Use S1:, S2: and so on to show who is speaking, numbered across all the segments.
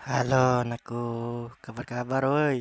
S1: Halo anakku, kabar-kabar woi.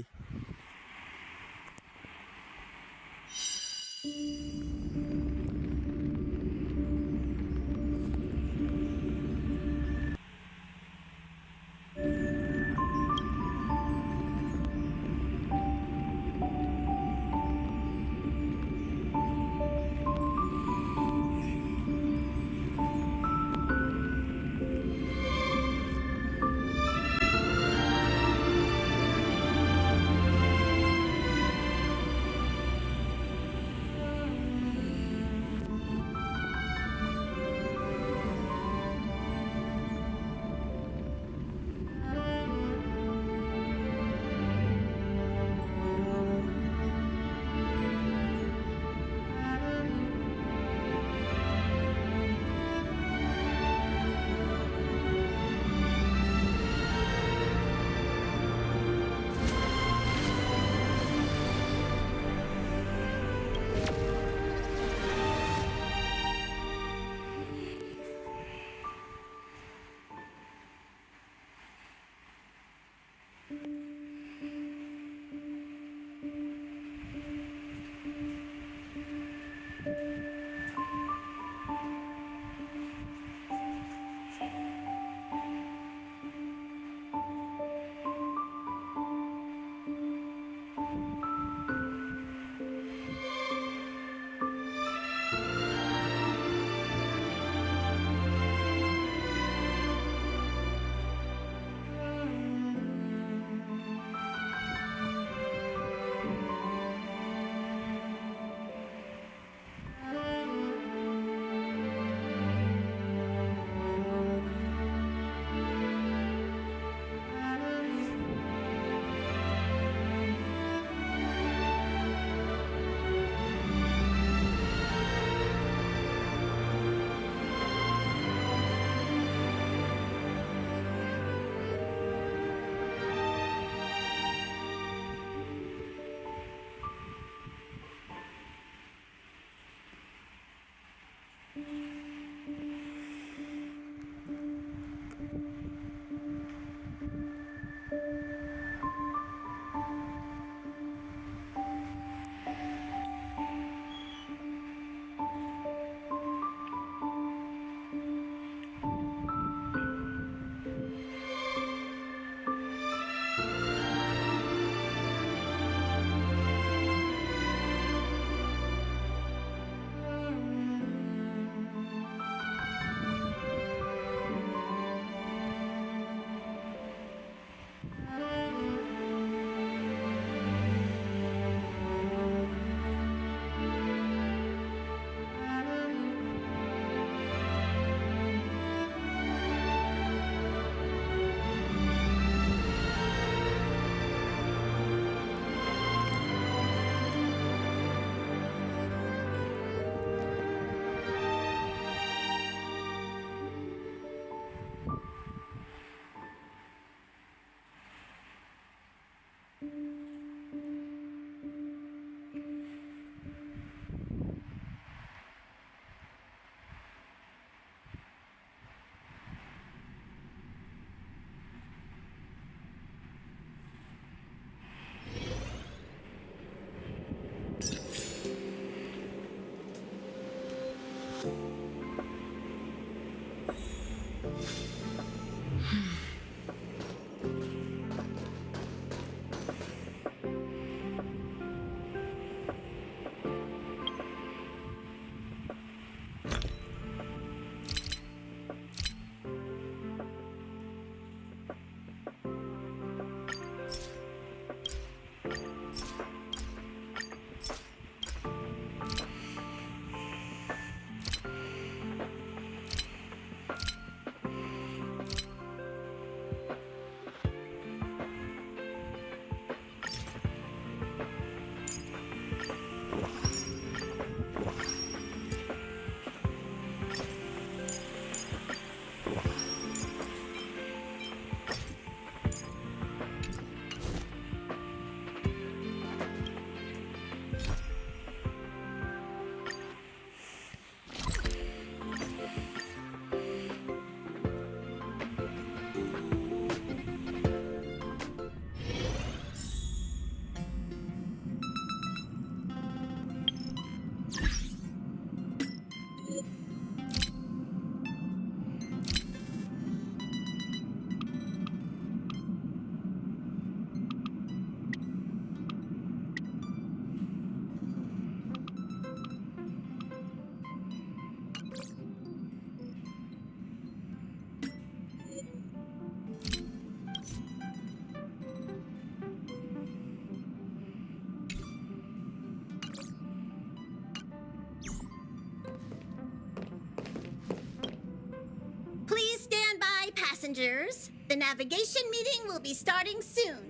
S2: passengers. The navigation meeting will be starting soon.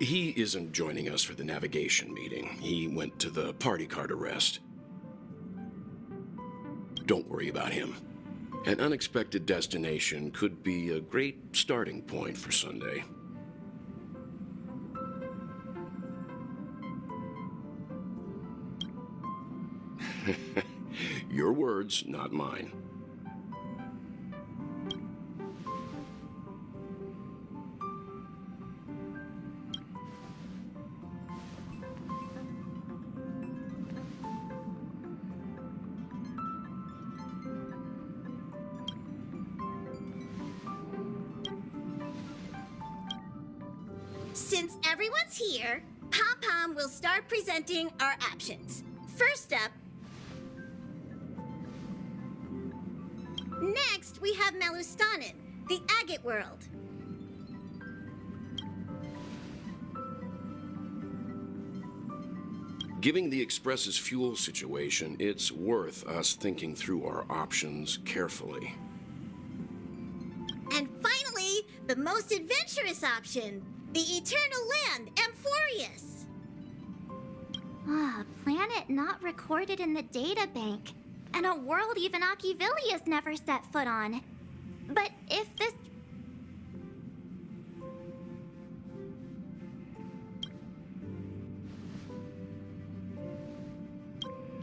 S3: He isn't joining us for the navigation meeting. He went to the party card arrest. Don't worry about him. An unexpected destination could be a great starting point for Sunday. Your words, not mine.
S2: Since everyone's here, Pom-Pom will start presenting our options. First up, next we have Malustanin, the agate world.
S3: Given the Express's fuel situation, it's worth us thinking through our options carefully.
S2: And finally, the most adventurous option, the eternal land, Amphorius.
S4: Ah, a planet not recorded in the databank. And a world even Akivili has never set foot on. But if this...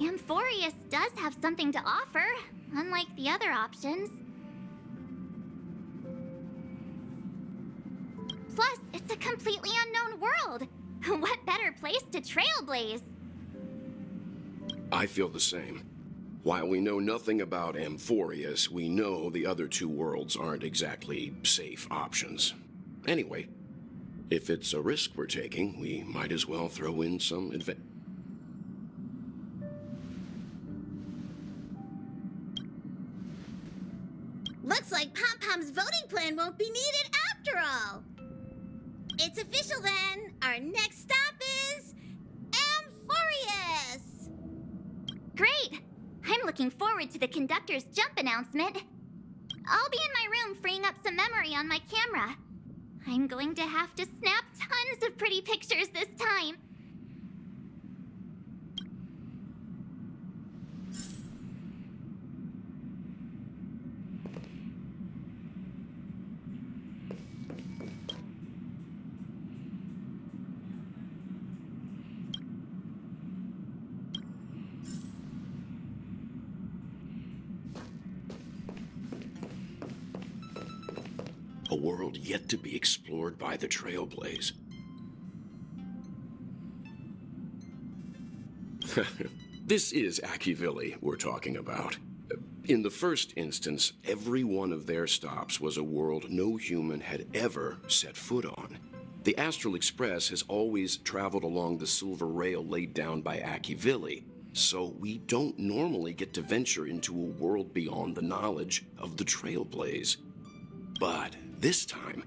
S4: Amphorius does have something to offer, unlike the other options. Plus, it's a completely unknown world. What better place to trailblaze?
S3: I feel the same. While we know nothing about Amphorius, we know the other two worlds aren't exactly safe options. Anyway, if it's a risk we're taking, we might as well throw in some
S2: Looks like Pom-Pom's voting plan won't be needed after all. It's official then. Our next stop is Amphorius.
S4: Great! I'm looking forward to the conductor's jump announcement. I'll be in my room freeing up some memory on my camera. I'm going to have to snap tons of pretty pictures this time.
S3: a world yet to be explored by the Trailblaze. This is Akivili we're talking about. In the first instance, every one of their stops was a world no human had ever set foot on. The Astral Express has always traveled along the silver rail laid down by Akivili, so we don't normally get to venture into a world beyond the knowledge of the Trailblaze. But this time,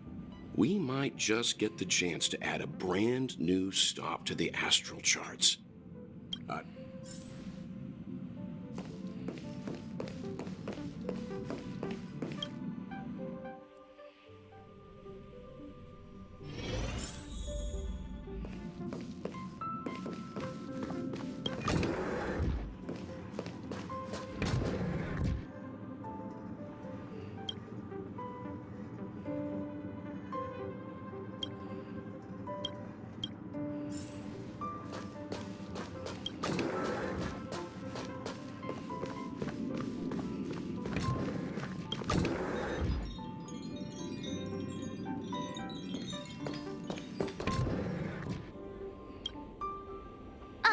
S3: we might just get the chance to add a brand new stop to the astral charts.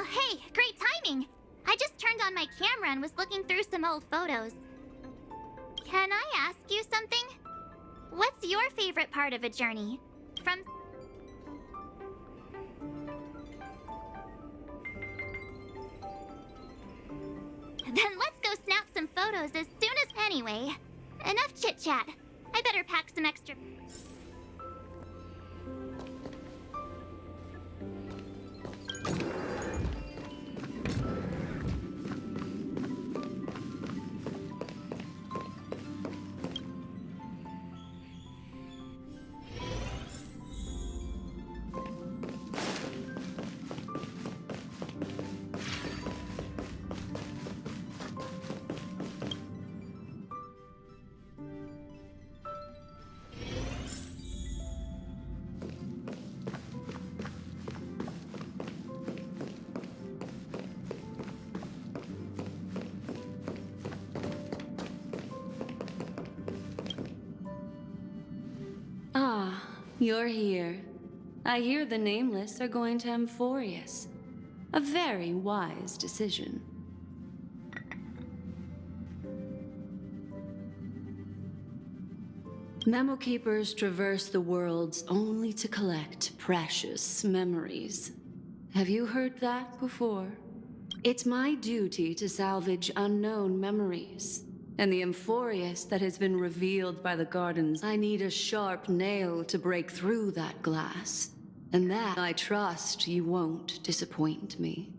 S4: Hey, great timing! I just turned on my camera and was looking through some old photos. Can I ask you something? What's your favorite part of a journey? From... Then let's go snap some photos as soon as... Anyway, enough chit-chat. I better pack some extra...
S5: you're here. I hear the Nameless are going to Amphorius. A very wise decision. Memo Keepers traverse the worlds only to collect precious memories. Have you heard that before? It's my duty to salvage unknown memories. And the Amphorius that has been revealed by the gardens, I need a sharp nail to break through that glass. And that I trust you won't disappoint me.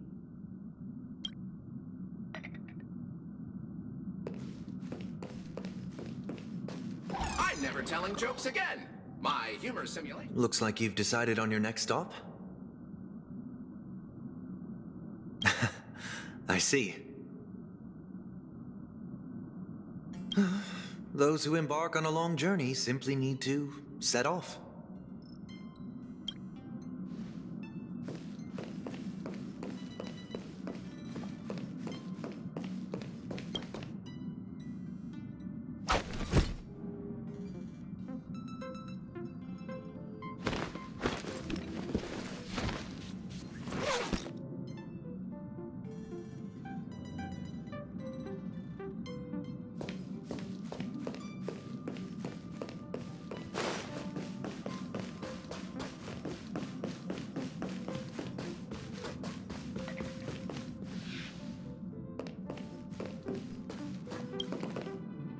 S6: I'm never telling jokes again. My humor simulation.
S7: Looks like you've decided on your next stop. I see. Those who embark on a long journey simply need to set off.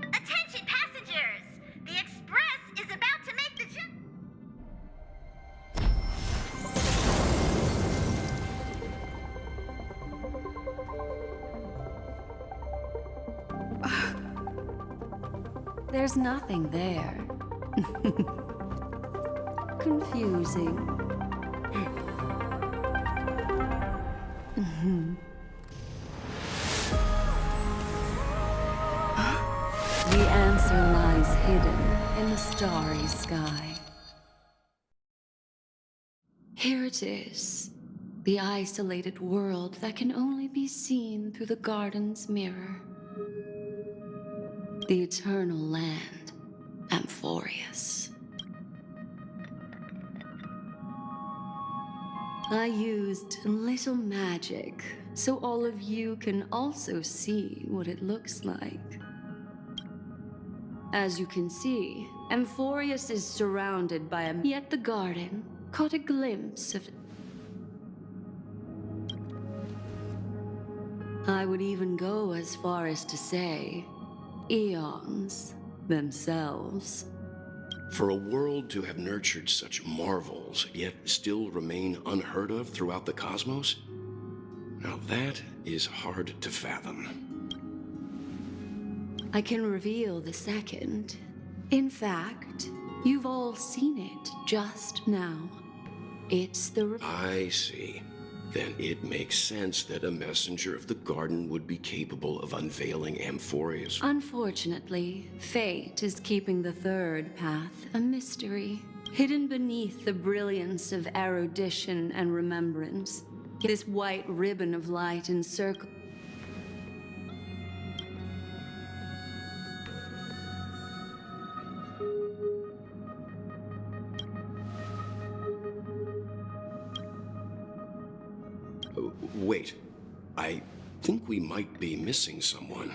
S2: Attention passengers! The express is about to make the jump.
S5: There's nothing there. Confusing. The answer lies hidden in the starry sky. Here it is, the isolated world that can only be seen through the garden's mirror. The eternal land, Amphorius. I used a little magic so all of you can also see what it looks like. As you can see, Amphorius is surrounded by yet the garden caught a glimpse of. I would even go as far as to say, eons themselves.
S3: For a world to have nurtured such marvels, yet still remain unheard of throughout the cosmos? Now that is hard to fathom.
S5: I can reveal the second. In fact, you've all seen it just now. It's the...
S3: I see. Then it makes sense that a messenger of the garden would be capable of unveiling Amphorius.
S5: Unfortunately, fate is keeping the third path a mystery, hidden beneath the brilliance of erudition and remembrance. This white ribbon of light encircles.
S3: Wait, I think we might be missing someone.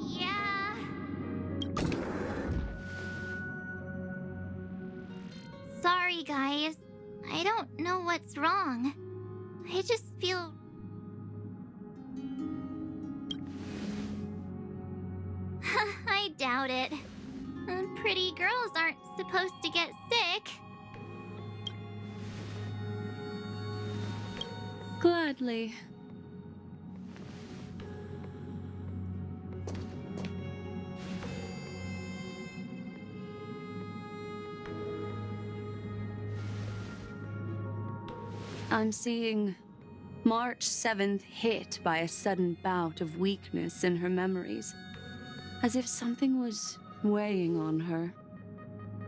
S4: Yeah. Sorry, guys. I don't know what's wrong. I just feel... I doubt it. Pretty girls aren't supposed to get sick.
S5: Gladly. I'm seeing March 7th hit by a sudden bout of weakness in her memories, as if something was weighing on her.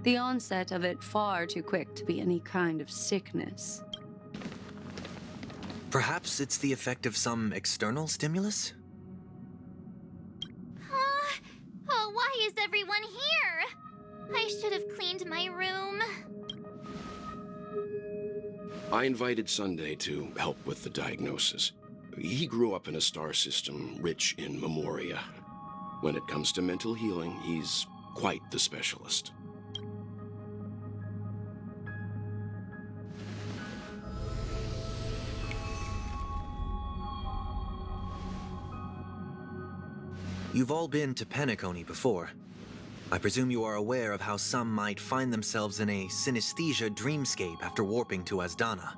S5: The onset of it far too quick to be any kind of sickness.
S7: Perhaps it's the effect of some external stimulus?
S4: Oh, why is everyone here? I should have cleaned my room.
S3: I invited Sunday to help with the diagnosis. He grew up in a star system rich in memoria. When it comes to mental healing, he's quite the specialist.
S7: You've all been to Penacony before. I presume you are aware of how some might find themselves in a synesthesia dreamscape after warping to Asdana.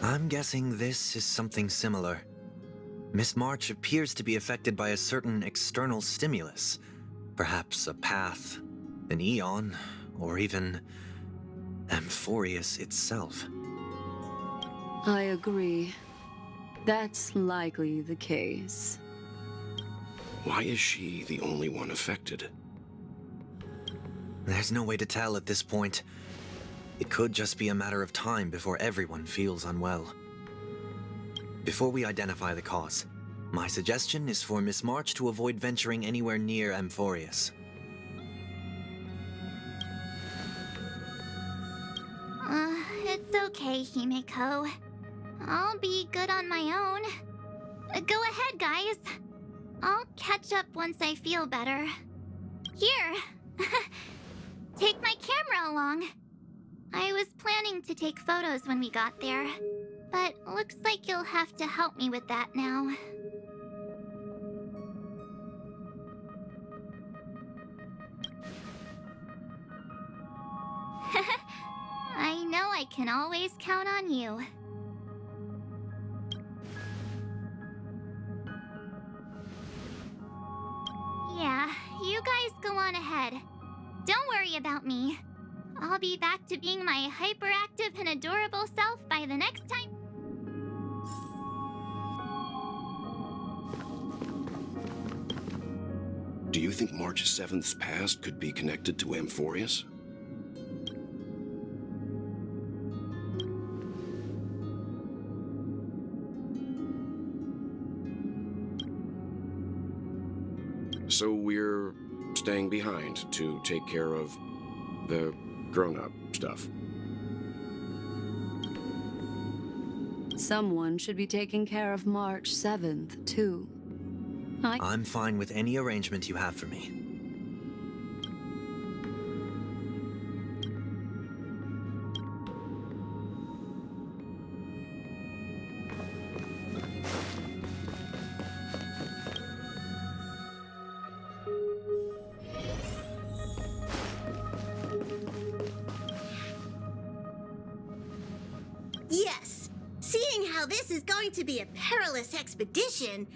S7: I'm guessing this is something similar. Miss March appears to be affected by a certain external stimulus. Perhaps a path, an eon, or even Amphorius itself.
S5: I agree. That's likely the case.
S3: Why is she the only one affected?
S7: There's no way to tell at this point. It could just be a matter of time before everyone feels unwell. Before we identify the cause, my suggestion is for Miss March to avoid venturing anywhere near Amphorius.
S4: It's okay, Himeko. I'll be good on my own. Go ahead, guys. I'll catch up once I feel better. Here. Take my camera along. I was planning to take photos when we got there, but looks like you'll have to help me with that now. I know I can always count on you. Yeah, you guys go on ahead. Don't worry about me. I'll be back to being my hyperactive and adorable self by the next time.
S3: Do you think March 7th's past could be connected to Amphorius? So we're staying behind to take care of the grown-up stuff.
S5: Someone should be taking care of March 7th, too.
S7: I'm fine with any arrangement you have for me.
S2: Yes, seeing how this is going to be a perilous expedition,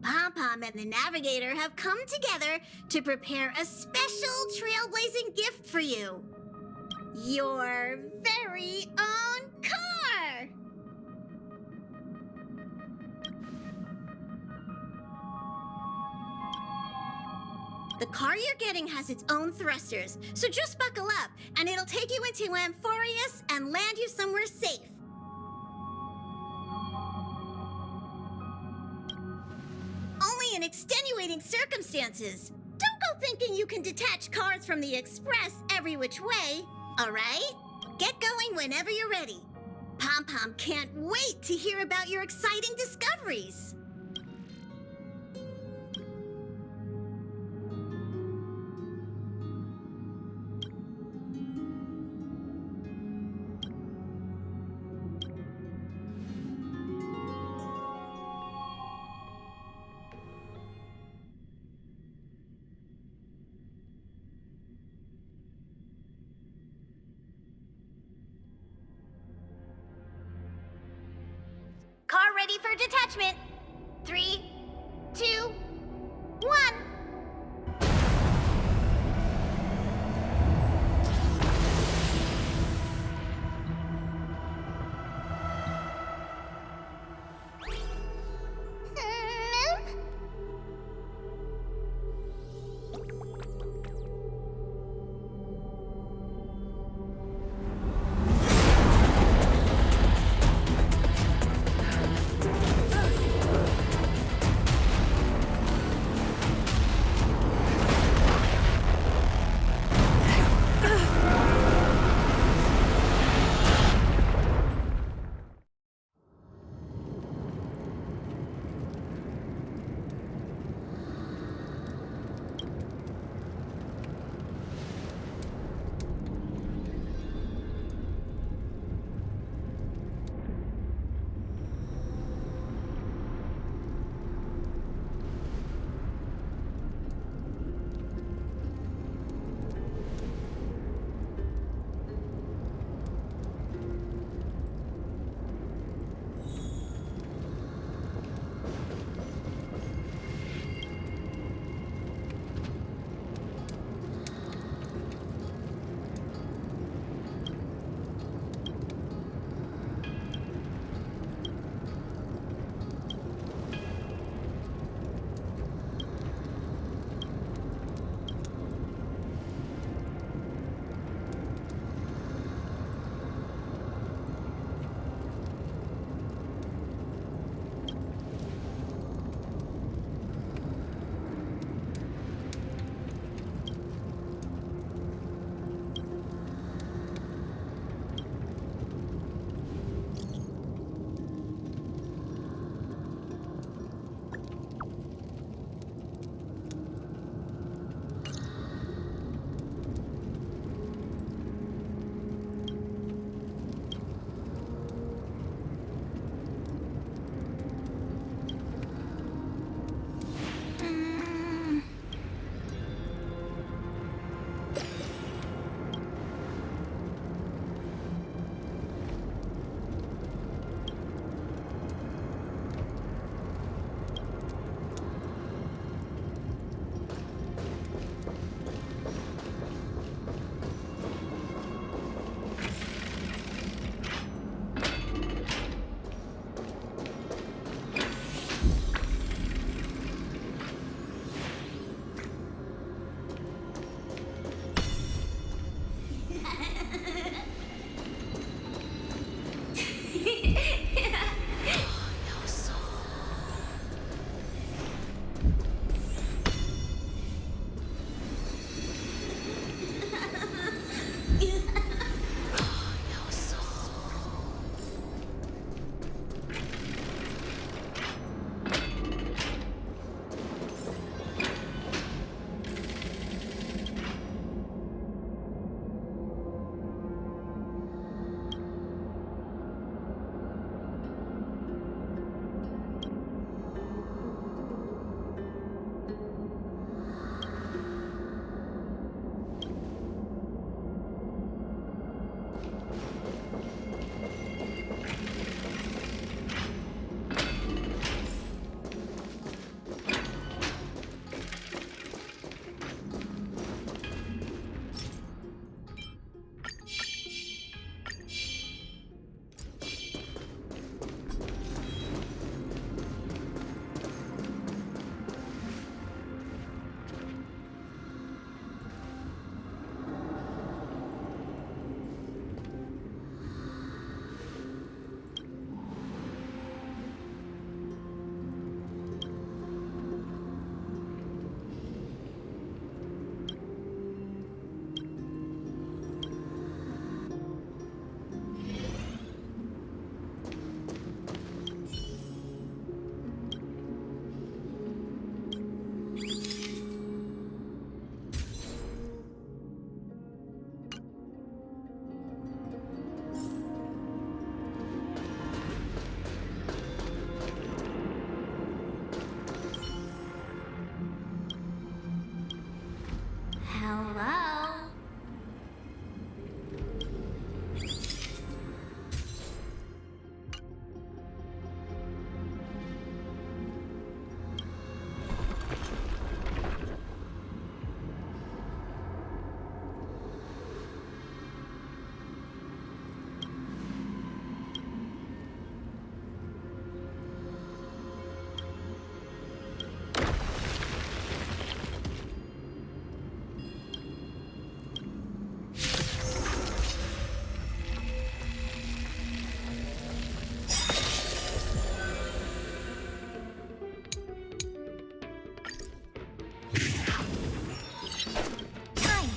S2: Pom-Pom and the Navigator have come together to prepare a special trailblazing gift for you. Your very own car! The car you're getting has its own thrusters, so just buckle up, and it'll take you into Amphorius and land you somewhere safe. Only in extenuating circumstances. Don't go thinking you can detach cars from the express every which way, all right? Get going whenever you're ready. Pom-Pom can't wait to hear about your exciting discoveries. Car ready for detachment. 3, 2, 1.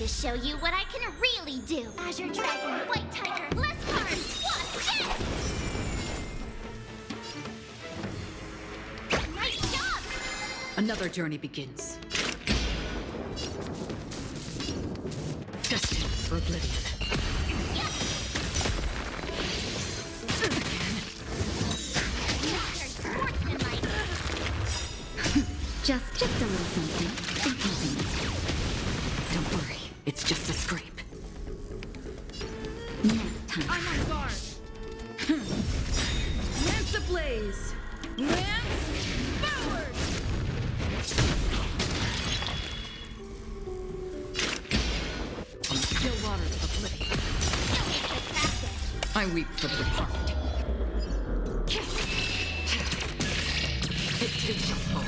S4: to show you what I can really do. Azure Dragon, White Tiger, less cards, Wasp, Jet! Nice job!
S8: Another journey begins. Destined for oblivion.
S5: Just a little something.
S8: Don't worry, it's just a scrape.
S5: Nap time.
S8: I'm on guard. Lance ablaze. Lance forward. Still waters of oblivion.
S4: You'll make good practice.
S8: I weep for the departed. It too shall fall.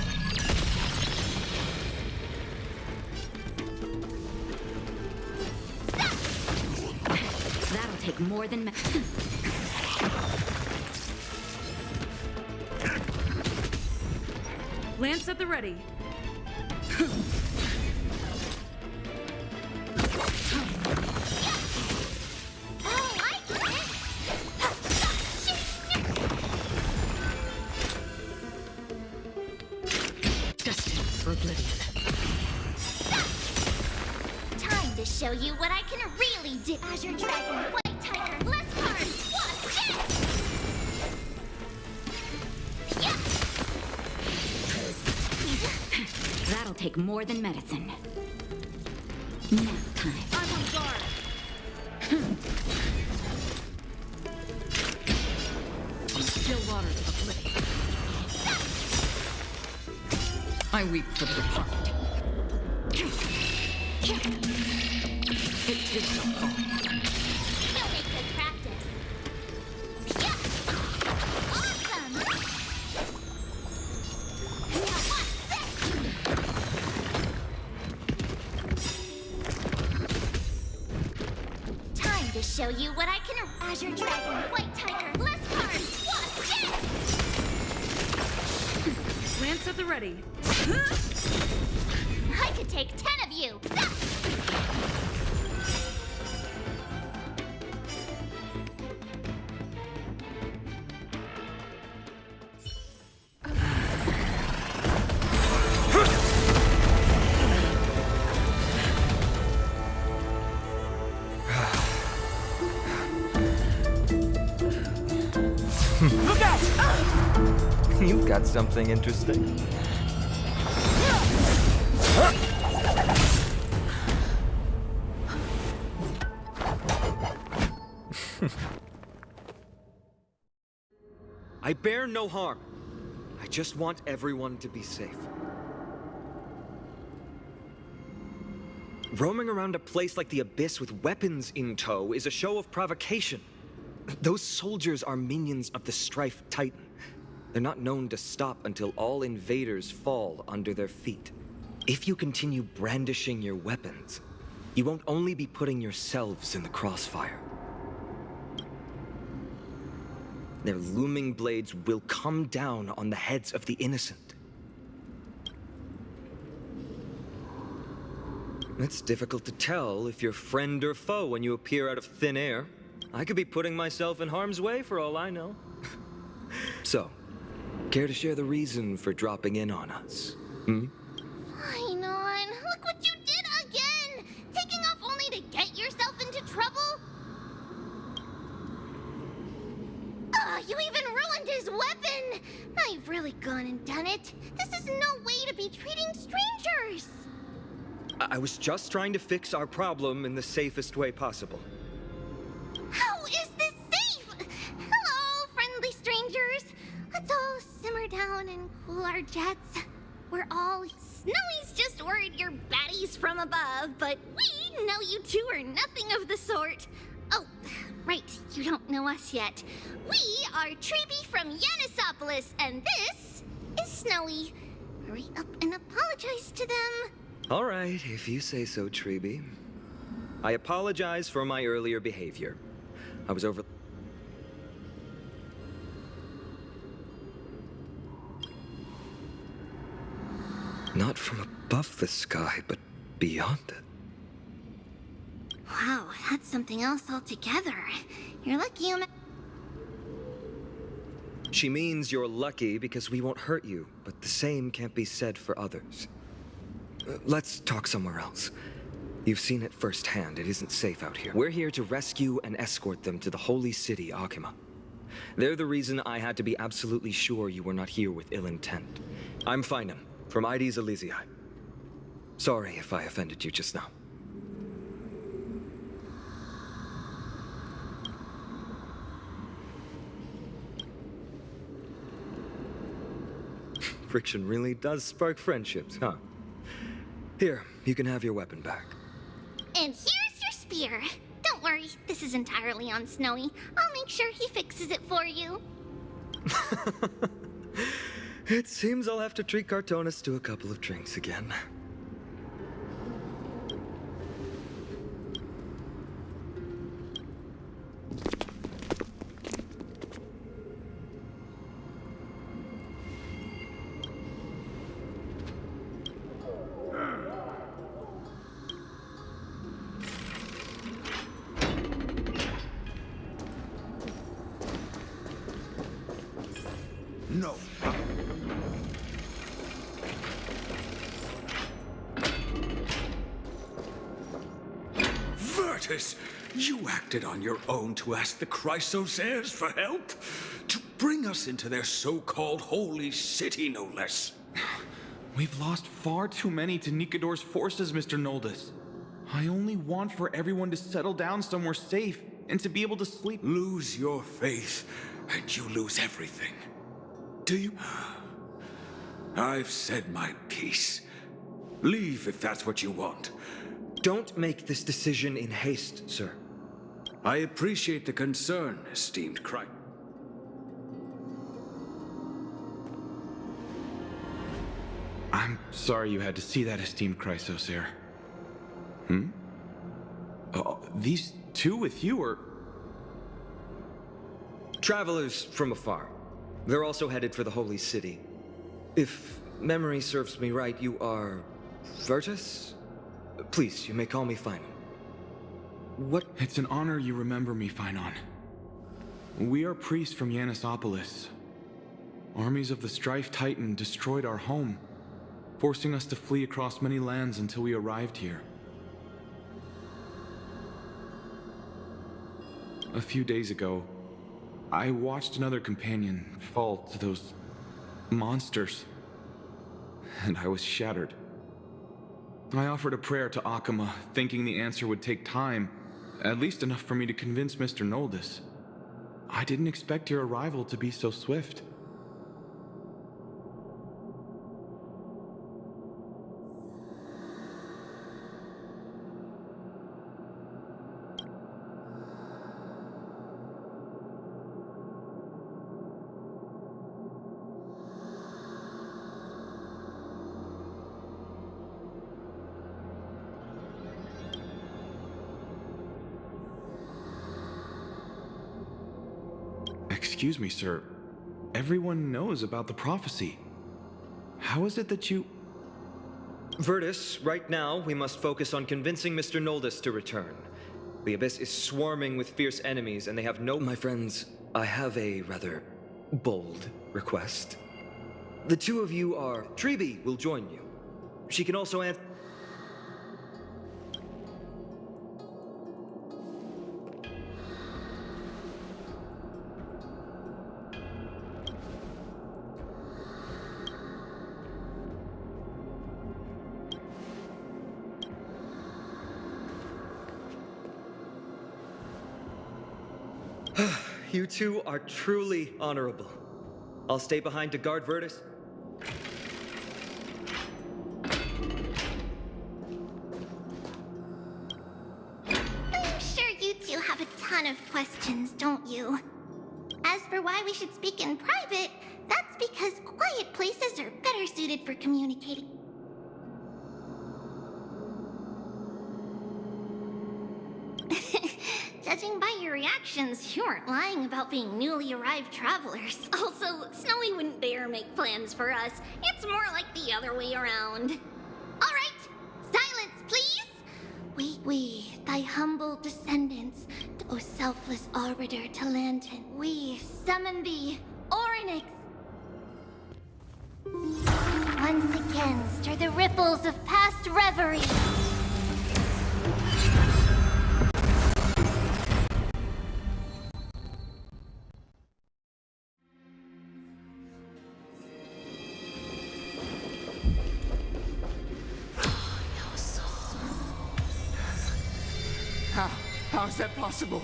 S5: That'll take more than
S8: Lance at the ready.
S4: Oh, I get it!
S8: Destined for oblivion.
S4: Time to show you what I can really do. Azure Dragon, White Tiger, less cards, Wasp, Jet!
S5: That'll take more than medicine. Nap time.
S8: I'm on guard. Still waters of oblivion. I weep for the departed. It too shall fall.
S4: You'll make good practice. Awesome! Now watch this! Time to show you what I can... Azure Dragon, White Tiger, less cards, Wasp, Jet!
S8: Lance at the ready.
S4: I could take 10 of you!
S9: Look out! You've got something interesting.
S10: I bear no harm. I just want everyone to be safe. Roaming around a place like the Abyss with weapons in tow is a show of provocation. Those soldiers are minions of the Strife Titan. They're not known to stop until all invaders fall under their feet. If you continue brandishing your weapons, you won't only be putting yourselves in the crossfire. Their looming blades will come down on the heads of the innocent. It's difficult to tell if you're friend or foe when you appear out of thin air. I could be putting myself in harm's way for all I know. So, care to share the reason for dropping in on us?
S4: Fine on. Look what you did again! Taking off only to get yourself into trouble? You even ruined his weapon! Now you've really gone and done it. This is no way to be treating strangers!
S10: I was just trying to fix our problem in the safest way possible.
S4: How is this safe? Hello, friendly strangers. Let's all simmer down and cool our jets. We're all... Snowy's just worried you're baddies from above, but we know you two are nothing of the sort. Oh, right, you don't know us yet. We are Treeby from Yanisopolis, and this is Snowy. Hurry up and apologize to them.
S10: All right, if you say so, Treeby. I apologize for my earlier behavior. I was over... Not from above the sky, but beyond it.
S4: Wow, that's something else altogether. You're lucky you
S10: She means you're lucky because we won't hurt you, but the same can't be said for others. Let's talk somewhere else. You've seen it firsthand. It isn't safe out here. We're here to rescue and escort them to the holy city, Akima. They're the reason I had to be absolutely sure you were not here with ill intent. I'm Finam, from Ides Elysiae. Sorry if I offended you just now. Friction really does spark friendships, huh? Here, you can have your weapon back.
S4: And here's your spear. Don't worry, this is entirely on Snowy. I'll make sure he fixes it for you.
S10: It seems I'll have to treat Cartonis to a couple of drinks again.
S11: No. Virtus, you acted on your own to ask the Chrysos heirs for help? To bring us into their so-called holy city, no less.
S12: We've lost far too many to Nikador's forces, Mr. Noldus. I only want for everyone to settle down somewhere safe and to be able to sleep.
S11: Lose your faith, and you lose everything. Do you? I've said my piece. Leave if that's what you want.
S10: Don't make this decision in haste, sir.
S11: I appreciate the concern, esteemed Christ.
S12: I'm sorry you had to see that, esteemed Chrysos heir. These two with you are...
S10: Travelers from afar. They're also headed for the holy city. If memory serves me right, you are... Virtus? Please, you may call me Finam. What?
S12: It's an honor you remember me, Finon. We are priests from Yanisopolis. Armies of the Strife Titan destroyed our home, forcing us to flee across many lands until we arrived here. A few days ago, I watched another companion fall to those monsters, and I was shattered. I offered a prayer to Akima, thinking the answer would take time, at least enough for me to convince Mr. Noldus. I didn't expect your arrival to be so swift. Excuse me, sir. Everyone knows about the prophecy. How is it that you...
S10: Virtus, right now, we must focus on convincing Mr. Noldus to return. The Abyss is swarming with fierce enemies, and they have no... My friends, I have a rather bold request. The two of you are... Treeby will join you. She can also answer... You two are truly honorable. I'll stay behind to guard Virtus.
S4: I'm sure you two have a ton of questions, don't you? As for why we should speak in private, that's because quiet places are better suited for communicating. Judging by your reactions, you aren't lying about being newly arrived travelers. Also, Snowy wouldn't dare make plans for us. It's more like the other way around. All right, silence, please. We, thy humble descendants, O selfless arbiter to Lantern, we summon thee, Orynyx. Once again, stir the ripples of past reverie.
S11: How is that possible?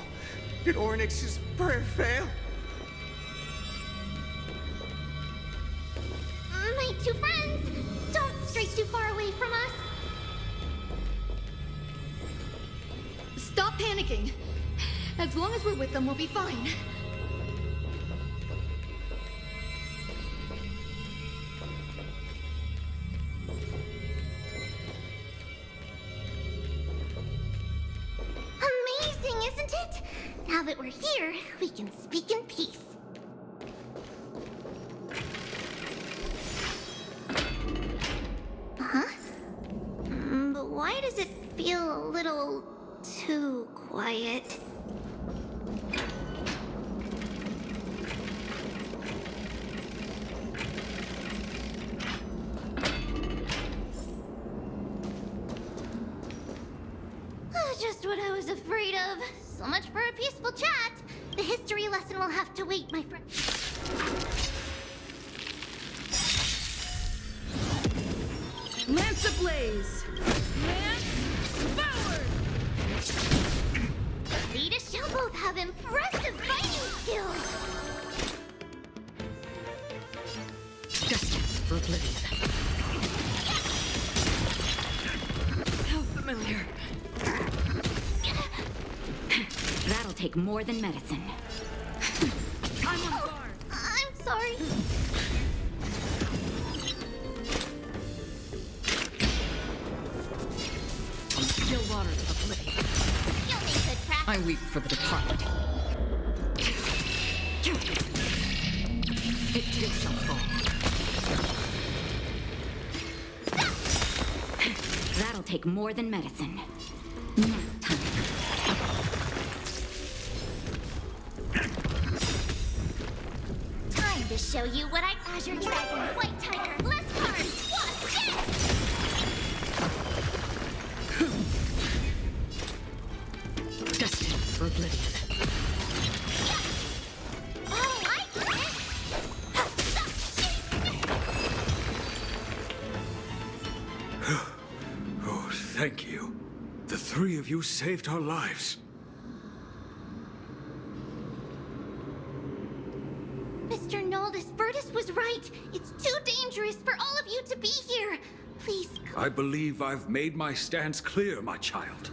S11: Did Orynyx's prayer fail?
S4: My two friends, don't stray too far away from us.
S8: Stop panicking. As long as we're with them, we'll be fine.
S4: Amazing, isn't it? Now that we're here, we can speak in peace. Huh? But why does it feel a little too quiet? Just what I was afraid of. So much for a peaceful chat. The history lesson will have to wait, my friend.
S8: Lance ablaze! Lance forward!
S4: The Leaders shall both have impressive fighting skills.
S8: Justice for oblivion. How familiar.
S13: That'll take more than medicine.
S8: I'm on guard.
S4: I'm sorry.
S8: Still waters of oblivion.
S4: You'll make good practice.
S8: I weep for the departed. It too shall fall.
S13: That'll take more than medicine. Now time.
S4: Time to show you what I Azure Dragon, White Tiger, Bless Card, what's next?
S8: Destined for oblivion.
S4: Oh, I get it.
S11: Oh, thank you. The three of you saved our lives.
S4: Mr. Noldus, Virtus was right. It's too dangerous for all of you to be here. Please come.
S11: I believe I've made my stance clear, my child.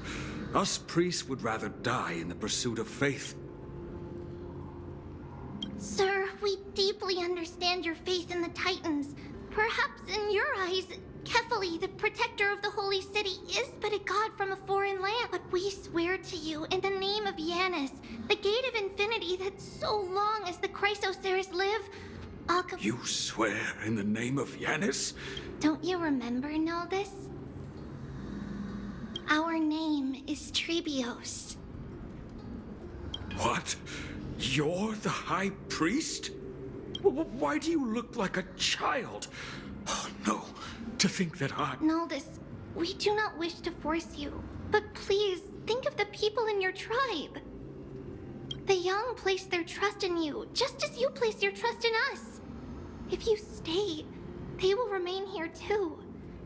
S11: Us priests would rather die in the pursuit of faith.
S4: Sir, we deeply understand your faith in the Titans. Perhaps in your eyes, Kefali, the protector of the Holy City, is but a god from a foreign land. But we swear to you, in the name of Yanis, the gate of infinity that so long as the Chrysoceres live,
S11: You swear in the name of Yanis?
S4: Don't you remember, Noldus? Our name is Trebios.
S11: What? You're the High Priest? Why do you look like a child? Oh, no. To think that
S4: Noldus, we do not wish to force you, but please think of the people in your tribe. The young place their trust in you, just as you place your trust in us. If you stay, they will remain here too,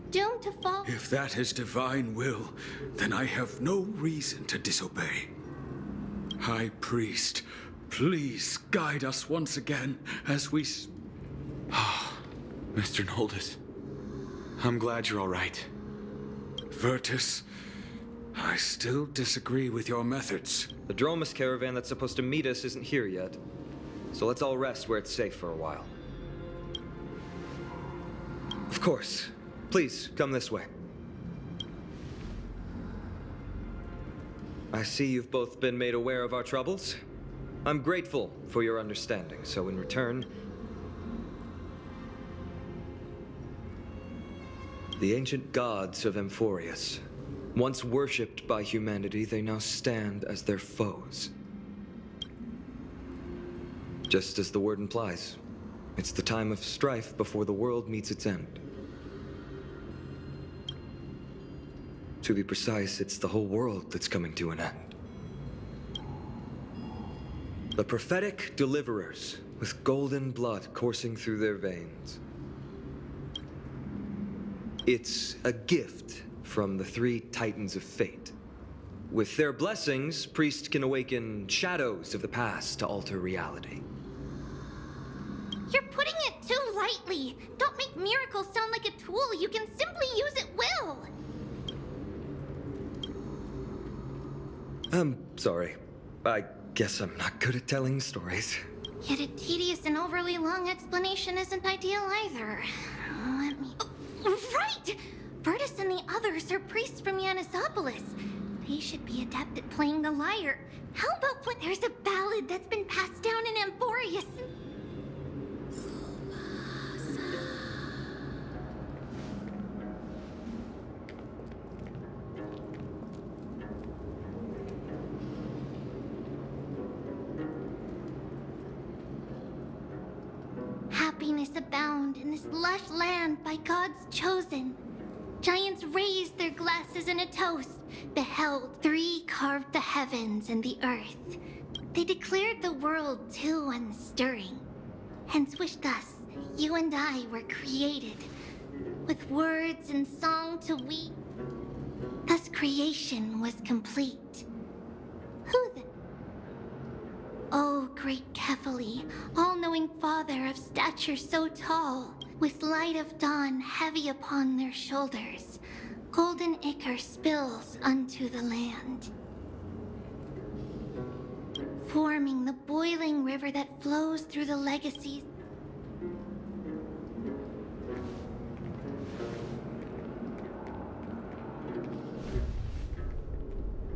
S4: doomed to fall.
S11: If that is divine will, then I have no reason to disobey. High Priest, please guide us once again as we...
S12: Mr. Noldus, I'm glad you're all right.
S11: Virtus, I still disagree with your methods.
S10: The Dromus caravan that's supposed to meet us isn't here yet. So let's all rest where it's safe for a while. Of course. Please, come this way. I see you've both been made aware of our troubles. I'm grateful for your understanding, so in return... the ancient gods of Amphorius Once worshipped by humanity, they now stand as their foes. Just as the word implies, it's the time of strife before the world meets its end. To be precise, it's the whole world that's coming to an end. The prophetic deliverers, with golden blood coursing through their veins. It's a gift from the three titans of fate. With their blessings, priests can awaken shadows of the past to alter reality.
S4: You're putting it too lightly. Don't make miracles sound like a tool you can simply use at will.
S10: I'm sorry. I guess I'm not good at telling stories.
S4: Yet a tedious and overly long explanation isn't ideal either. Let me... Oh, right! Virtus and the others are priests from Yanisopolis. They should be adept at playing the lyre. How about when there's a ballad that's been passed down in Amphorius? Happiness abound in this lush land by God's chosen. Giants raised their glasses in a toast, beheld three carved the heavens and the earth. They declared the world too unstirring, hence wished us, you and I, were created, with words and song to weep. Thus creation was complete. Who the... Oh, great Kephali, all-knowing father of stature so tall, with light of dawn heavy upon their shoulders, golden ichor spills unto the land, forming the boiling river that flows through the legacies.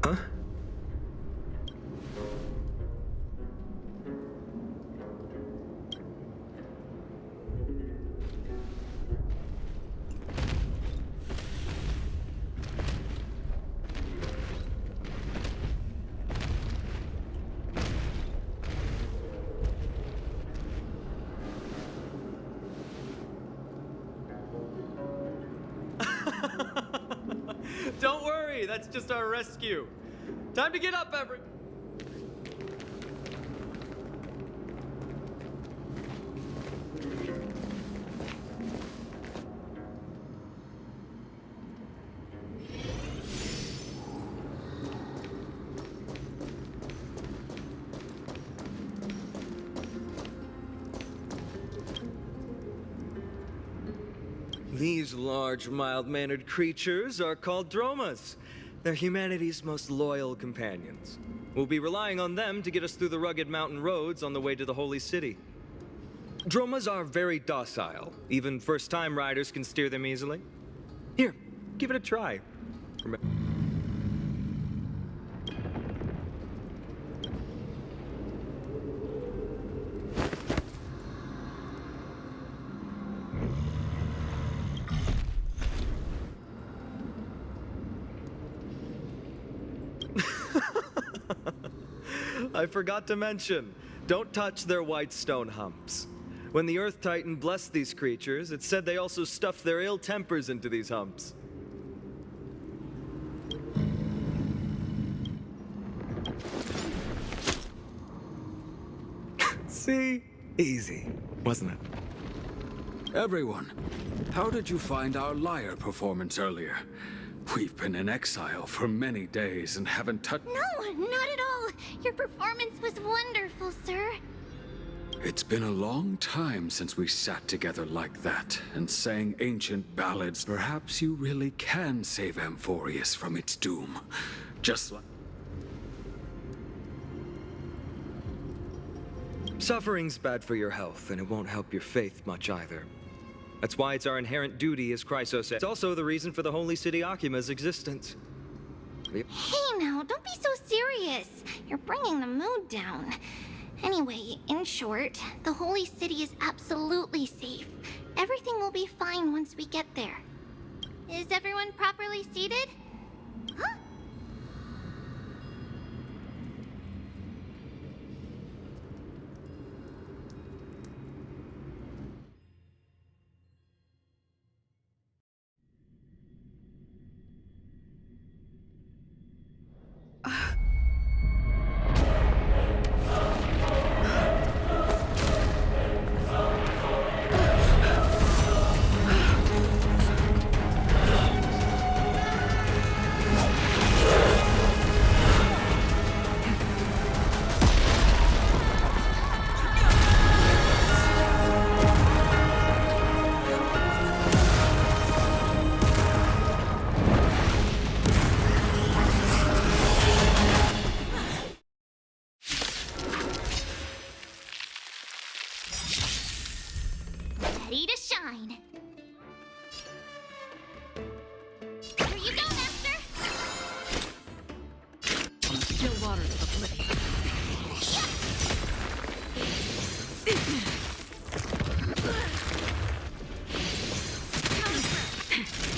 S10: Huh?
S14: Don't worry, that's just our rescue. Time to get up, every...
S10: These large, mild-mannered creatures are called dromas. They're humanity's most loyal companions. We'll be relying on them to get us through the rugged mountain roads on the way to the Holy City. Dromas are very docile. Even first-time riders can steer them easily. Here, give it a try.
S14: I forgot to mention, don't touch their white stone humps. When the Earth Titan blessed these creatures, it said they also stuffed their ill tempers into these humps.
S10: See? Easy, wasn't it?
S11: Everyone, how did you find our lyre performance earlier? We've been in exile for many days and haven't touched...
S4: No, not at all. Your performance was wonderful, sir.
S11: It's been a long time since we sat together like that and sang ancient ballads. Perhaps you really can save Amphorius from its doom. Just like...
S10: Suffering's bad for your health, and it won't help your faith much either. That's why it's our inherent duty as Chryso said. It's also the reason for the Holy City Akima's existence.
S4: Hey now, don't be so serious. You're bringing the mood down. Anyway, in short, the Holy City is absolutely safe. Everything will be fine once we get there. Is everyone properly seated? Ready to shine. Here you go, Master.
S5: On still waters of oblivion.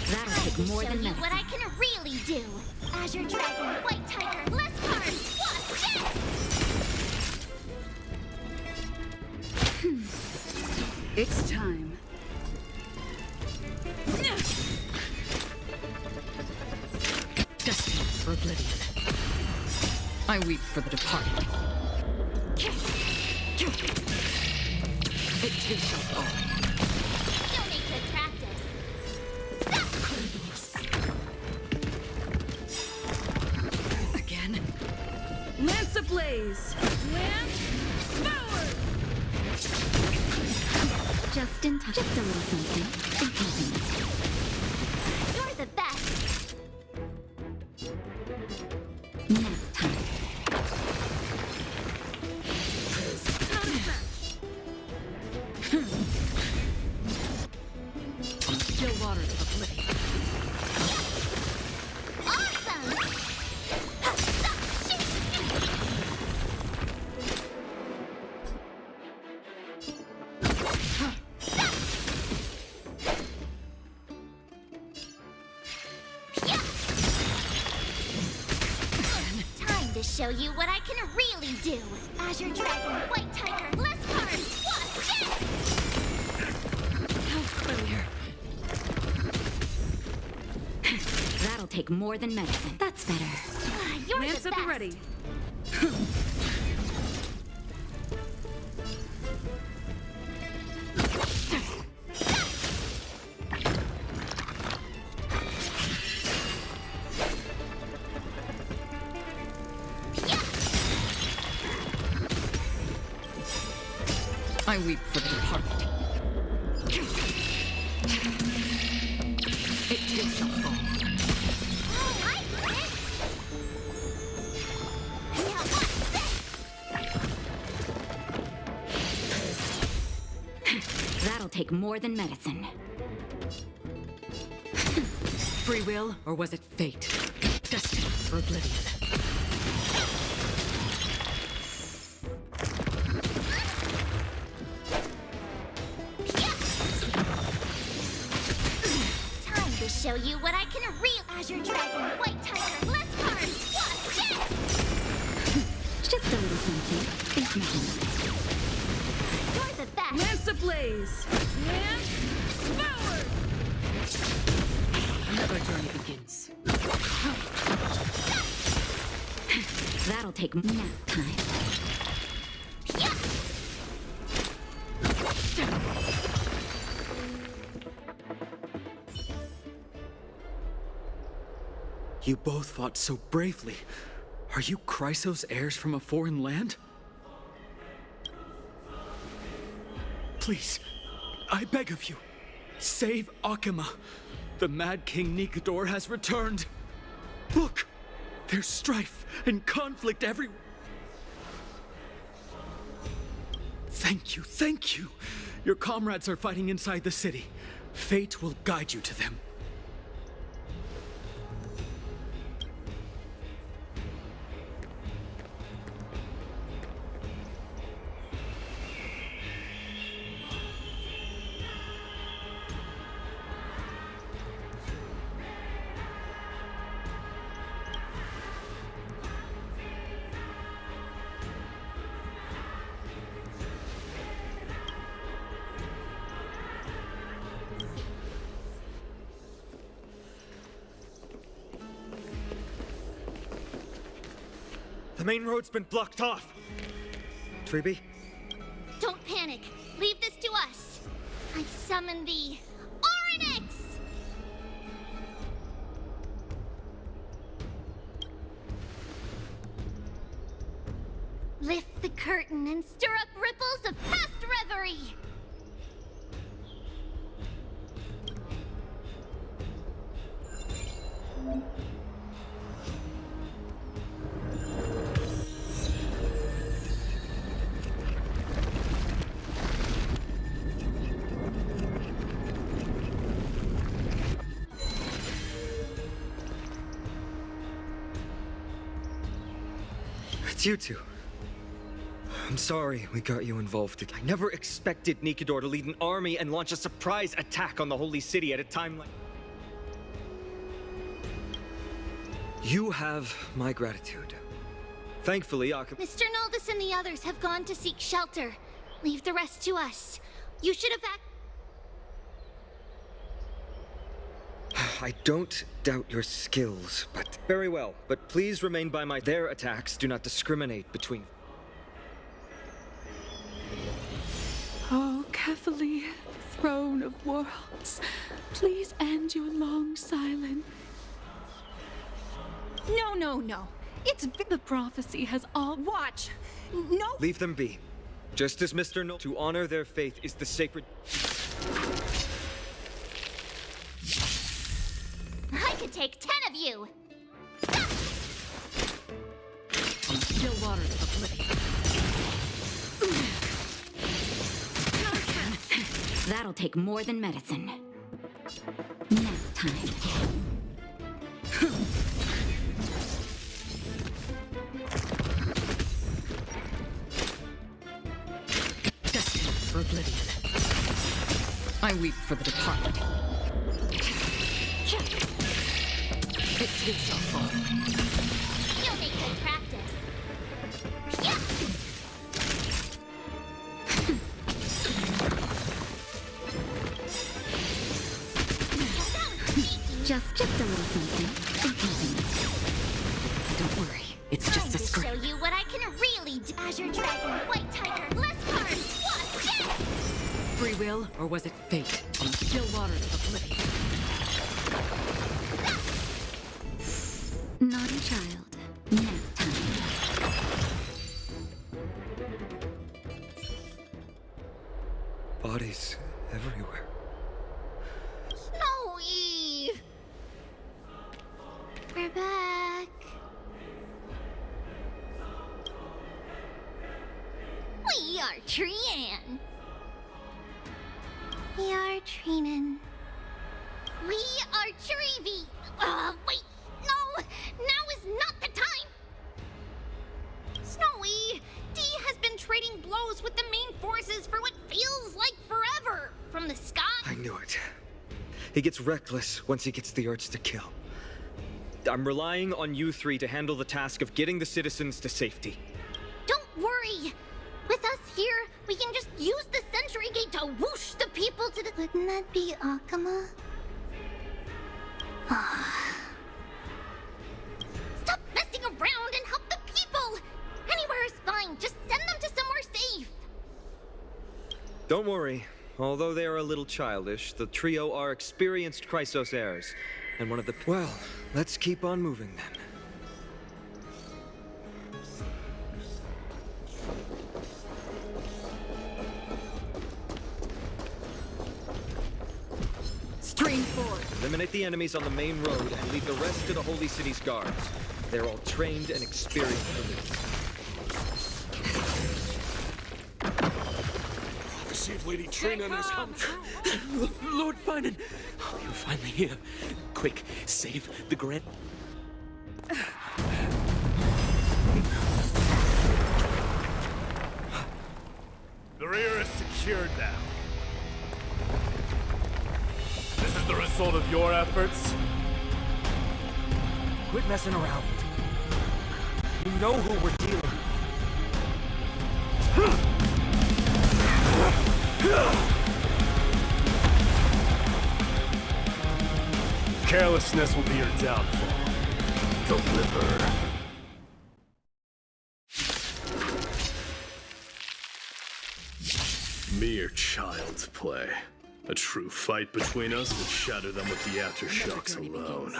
S13: That'll take more than
S4: Show you
S13: medicine.
S4: what I can really do. Azure Dragon, White Tiger, less cards. What?
S5: It's time. Destiny for oblivion. I weep for the departed. It too shall fall.
S4: Donate to practice.
S5: Again. Lance ablaze! Lance forward!
S13: Just in time. Just a little something. Think nothing.
S4: You're the best.
S13: Nap time.
S5: On still waters of oblivion.
S4: Awesome. Time to show you what I can really do. Azure Dragon, White Tiger, less cards. What's
S5: Clear.
S13: That'll take more than medicine. That's better.
S4: this? You're
S5: Lance
S4: the
S5: at
S4: best.
S5: the ready. I weep for the departed. It too shall fall.
S4: Oh, I get it. Now what's this?
S13: That'll take more than medicine.
S5: Free will, or was it fate? Destiny for oblivion.
S4: Time to show you what I can real Azure Dragon, White Tiger, less cards. What's this?
S13: Just a little something. Think nothing.
S4: You're the best.
S5: Lance ablaze! Lance forward! Another journey begins.
S13: That'll take nap time.
S11: You both fought so bravely. Are you Chrysos heirs from a foreign land? Please, I beg of you, save Akima. The Mad King Nikador has returned. Look, there's strife and conflict everywhere. Thank you, thank you. Your comrades are fighting inside the city. Fate will guide you to them.
S14: The main road's been blocked off. Treeby?
S4: Don't panic. Leave this to us. I summon the Oryx! Lift the curtain and stir up ripples of past reverie.
S14: It's you two. I'm sorry we got you involved. I never expected Nikador to lead an army and launch a surprise attack on the Holy City at a time like... You have my gratitude. Thankfully,
S4: Mr. Naldis and the others have gone to seek shelter. Leave the rest to us. You should have
S14: I don't doubt your skills, but... Very well, but please remain by my... Their attacks do not discriminate between...
S15: Oh, Kefali, throne of worlds, please end your long silence. No, no, no. It's the prophecy has all... Watch! No!
S14: Leave them be. Just as Mr. No... To honor their faith is the sacred...
S4: I could take 10 of you!
S15: Still waters of oblivion.
S13: That'll take more than medicine. Nap time.
S15: Destined for oblivion. I weep for the departed. It too shall fall.
S4: You'll make good practice. Yeah!
S13: Just a little something. Don't worry, it's just a
S4: Time to
S13: scrape.
S4: show you what I can really do. Azure Dragon, White Tiger, less cards. What's this?
S15: Free will, or was it fate? On the still waters of oblivion.
S13: Naughty child. Nap time.
S14: Bodies everywhere.
S4: Snowy! We're back. We are Trian. We are Trinin. We are Treeby. Wait, no! Now is not the time! Snowy, D has been trading blows with the main forces for what feels like forever. From the sky.
S14: I knew it. He gets reckless once he gets the urge to kill. I'm relying on you three to handle the task of getting the citizens to safety.
S4: Don't worry. With us here, we can just use the Sentry Gate to whoosh the people to the... Wouldn't that be Akama? Stop messing around and help the people! Anywhere is fine. Just send them to somewhere safe.
S14: Don't worry. Although they are a little childish, the trio are experienced Chrysos heirs. And one of the... Well, let's keep on moving then.
S15: Stream forward.
S14: Eliminate the enemies on the main road and leave the rest to the Holy City's guards. They're all trained and experienced for this.
S16: Prophecy of Lady Trina has come true.
S17: Lord Finan! Oh, you're finally here. Quick, save the Grand...
S18: The rear is secured now. This is the result of your efforts?
S9: Quit messing around. You know who we're dealing with.
S18: Carelessness will be your downfall. Deliver. mere child's play. A true fight between us would shatter them with the aftershocks alone.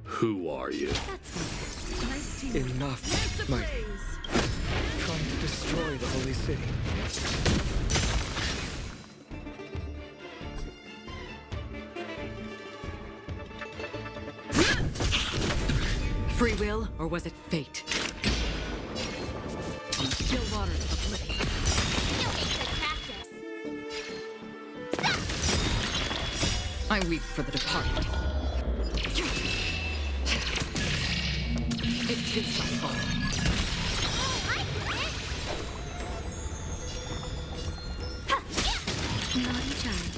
S18: Who are you?
S14: Enough, my trying to destroy the holy city.
S15: Free will, or was it fate? On the still waters of oblivion.
S4: No need for practice.
S15: I weep for the departed. It too shall fall.
S8: Naughty child.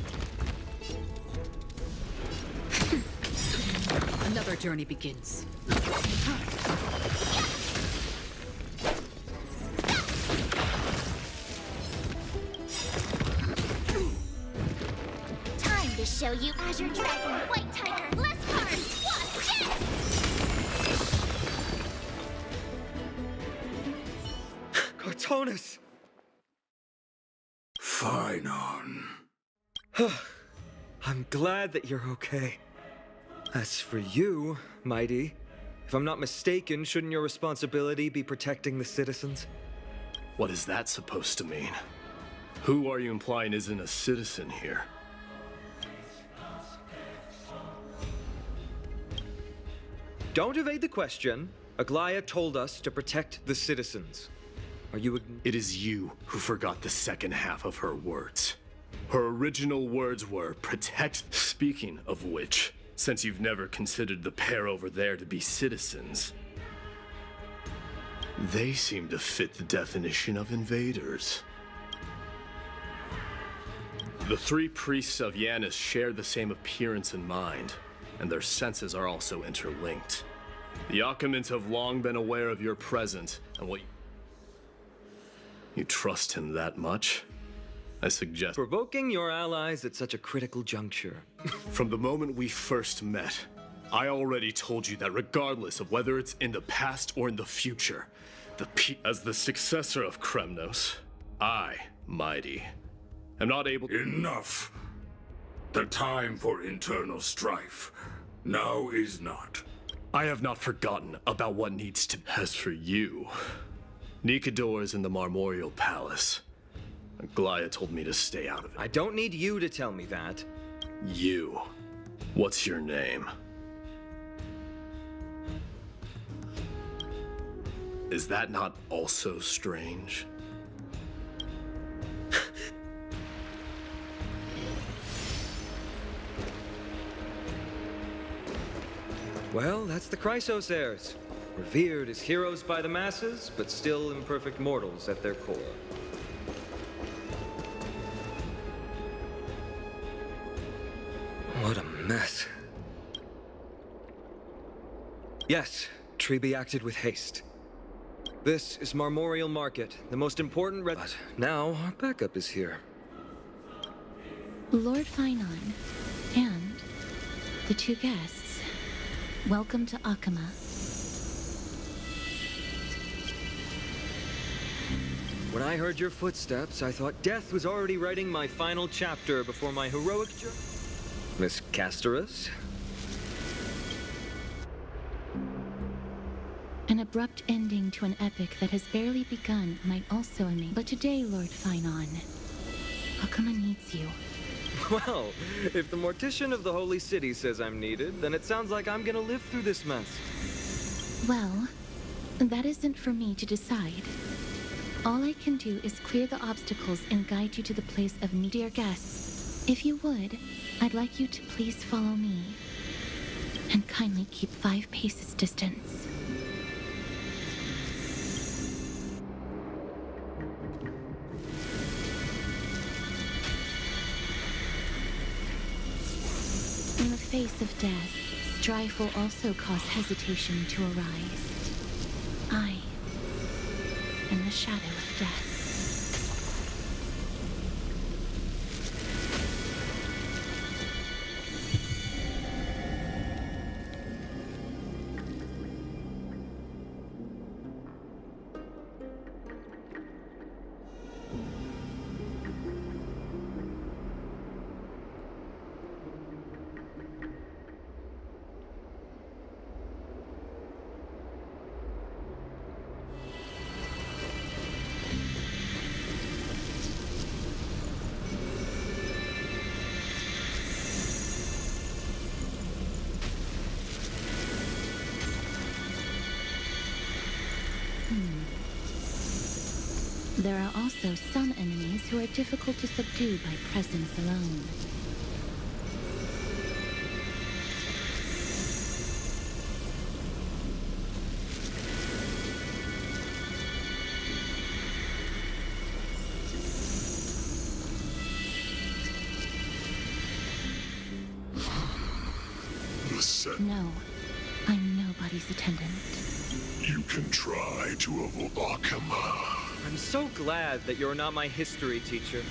S15: Another journey begins.
S4: Time to show you Azure Dragon, White Tiger, less cards, Wasp, Jet!
S14: Cartonus!
S11: Fine on.
S14: I'm glad that you're okay. As for you, Mighty, if I'm not mistaken, shouldn't your responsibility be protecting the citizens?
S18: What is that supposed to mean? Who are you implying isn't a citizen here?
S14: Don't evade the question. Aglaya told us to protect the citizens. Are you...
S18: It is you who forgot the second half of her words. Her original words were, protect. Speaking of which, since you've never considered the pair over there to be citizens, they seem to fit the definition of invaders. The three priests of Yanis share the same appearance and mind, and their senses are also interlinked. The Akamans have long been aware of your presence, and what you trust him that much? I suggest
S14: provoking your allies at such a critical juncture.
S18: From the moment we first met, I already told you that regardless of whether it's in the past or in the future, as the successor of Kremnos, I, Mighty, am not able to—
S11: Enough! The time for internal strife now is not.
S18: I have not forgotten about what needs to— As for you, Nikador is in the Marmorial Palace. Aglaya told me to stay out of it.
S14: I don't need you to tell me that.
S18: You. What's your name? Is that not also strange?
S14: Well, that's the Chrysos heirs. Revered as heroes by the masses, but still imperfect mortals at their core. What a mess. Yes, Treby acted with haste. This is Marmorial Market, the most important But now, our backup is here.
S19: Lord Finon, and the two guests. Welcome to Akama.
S14: When I heard your footsteps, I thought death was already writing my final chapter before my heroic journey. Miss Castorus?
S19: An abrupt ending to an epic that has barely begun might also amaze. But today, Lord Finon, Akama needs you.
S14: Well, if the Mortician of the Holy City says I'm needed, then it sounds like I'm gonna live through this mess.
S19: Well, that isn't for me to decide. All I can do is clear the obstacles and guide you to the place of need. Dear guests, if you would, I'd like you to please follow me. And kindly keep 5 paces distance. In the face of death, strife will also cause hesitation to arise. I am the shadow of death. There are also some enemies who are difficult to subdue by presence alone. No, I'm nobody's attendant.
S16: You can try to avoid Akama.
S14: I'm so glad that you're not my history teacher.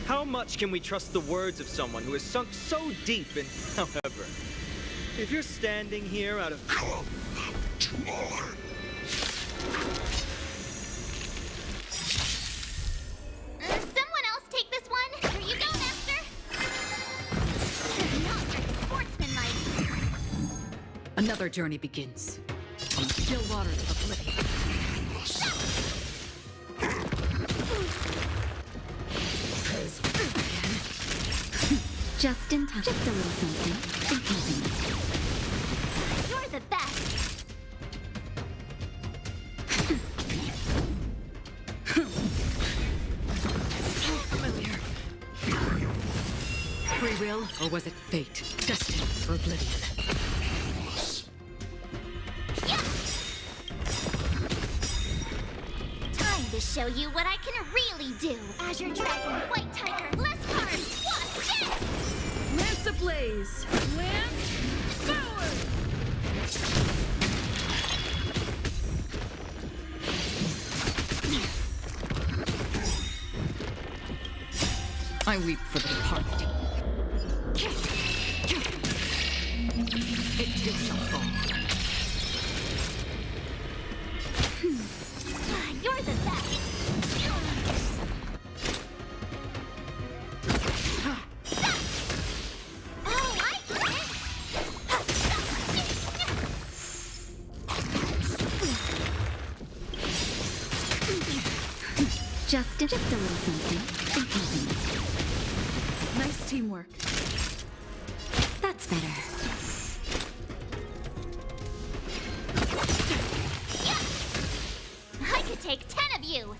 S14: How much can we trust the words of someone who has sunk so deep in... However, if you're standing here out of...
S16: Come to our...
S4: Someone else take this one? Here you go, Master. Not very sportsmanlike.
S15: Another journey begins. On the still waters of oblivion.
S13: Just in time. Just a little something.
S4: You're the best.
S15: Familiar. Free will, or was it fate? Destined for oblivion.
S4: Time to show you what I can really do. Azure Dragon, White Tiger, less cards. Watch this!
S15: Lance ablaze! Lance forward! I weep for the departed. It too shall fall.
S4: You're the best. Oh, I get it.
S13: Just a little something.
S15: Nice teamwork.
S13: That's better.
S4: I could take 10 of you.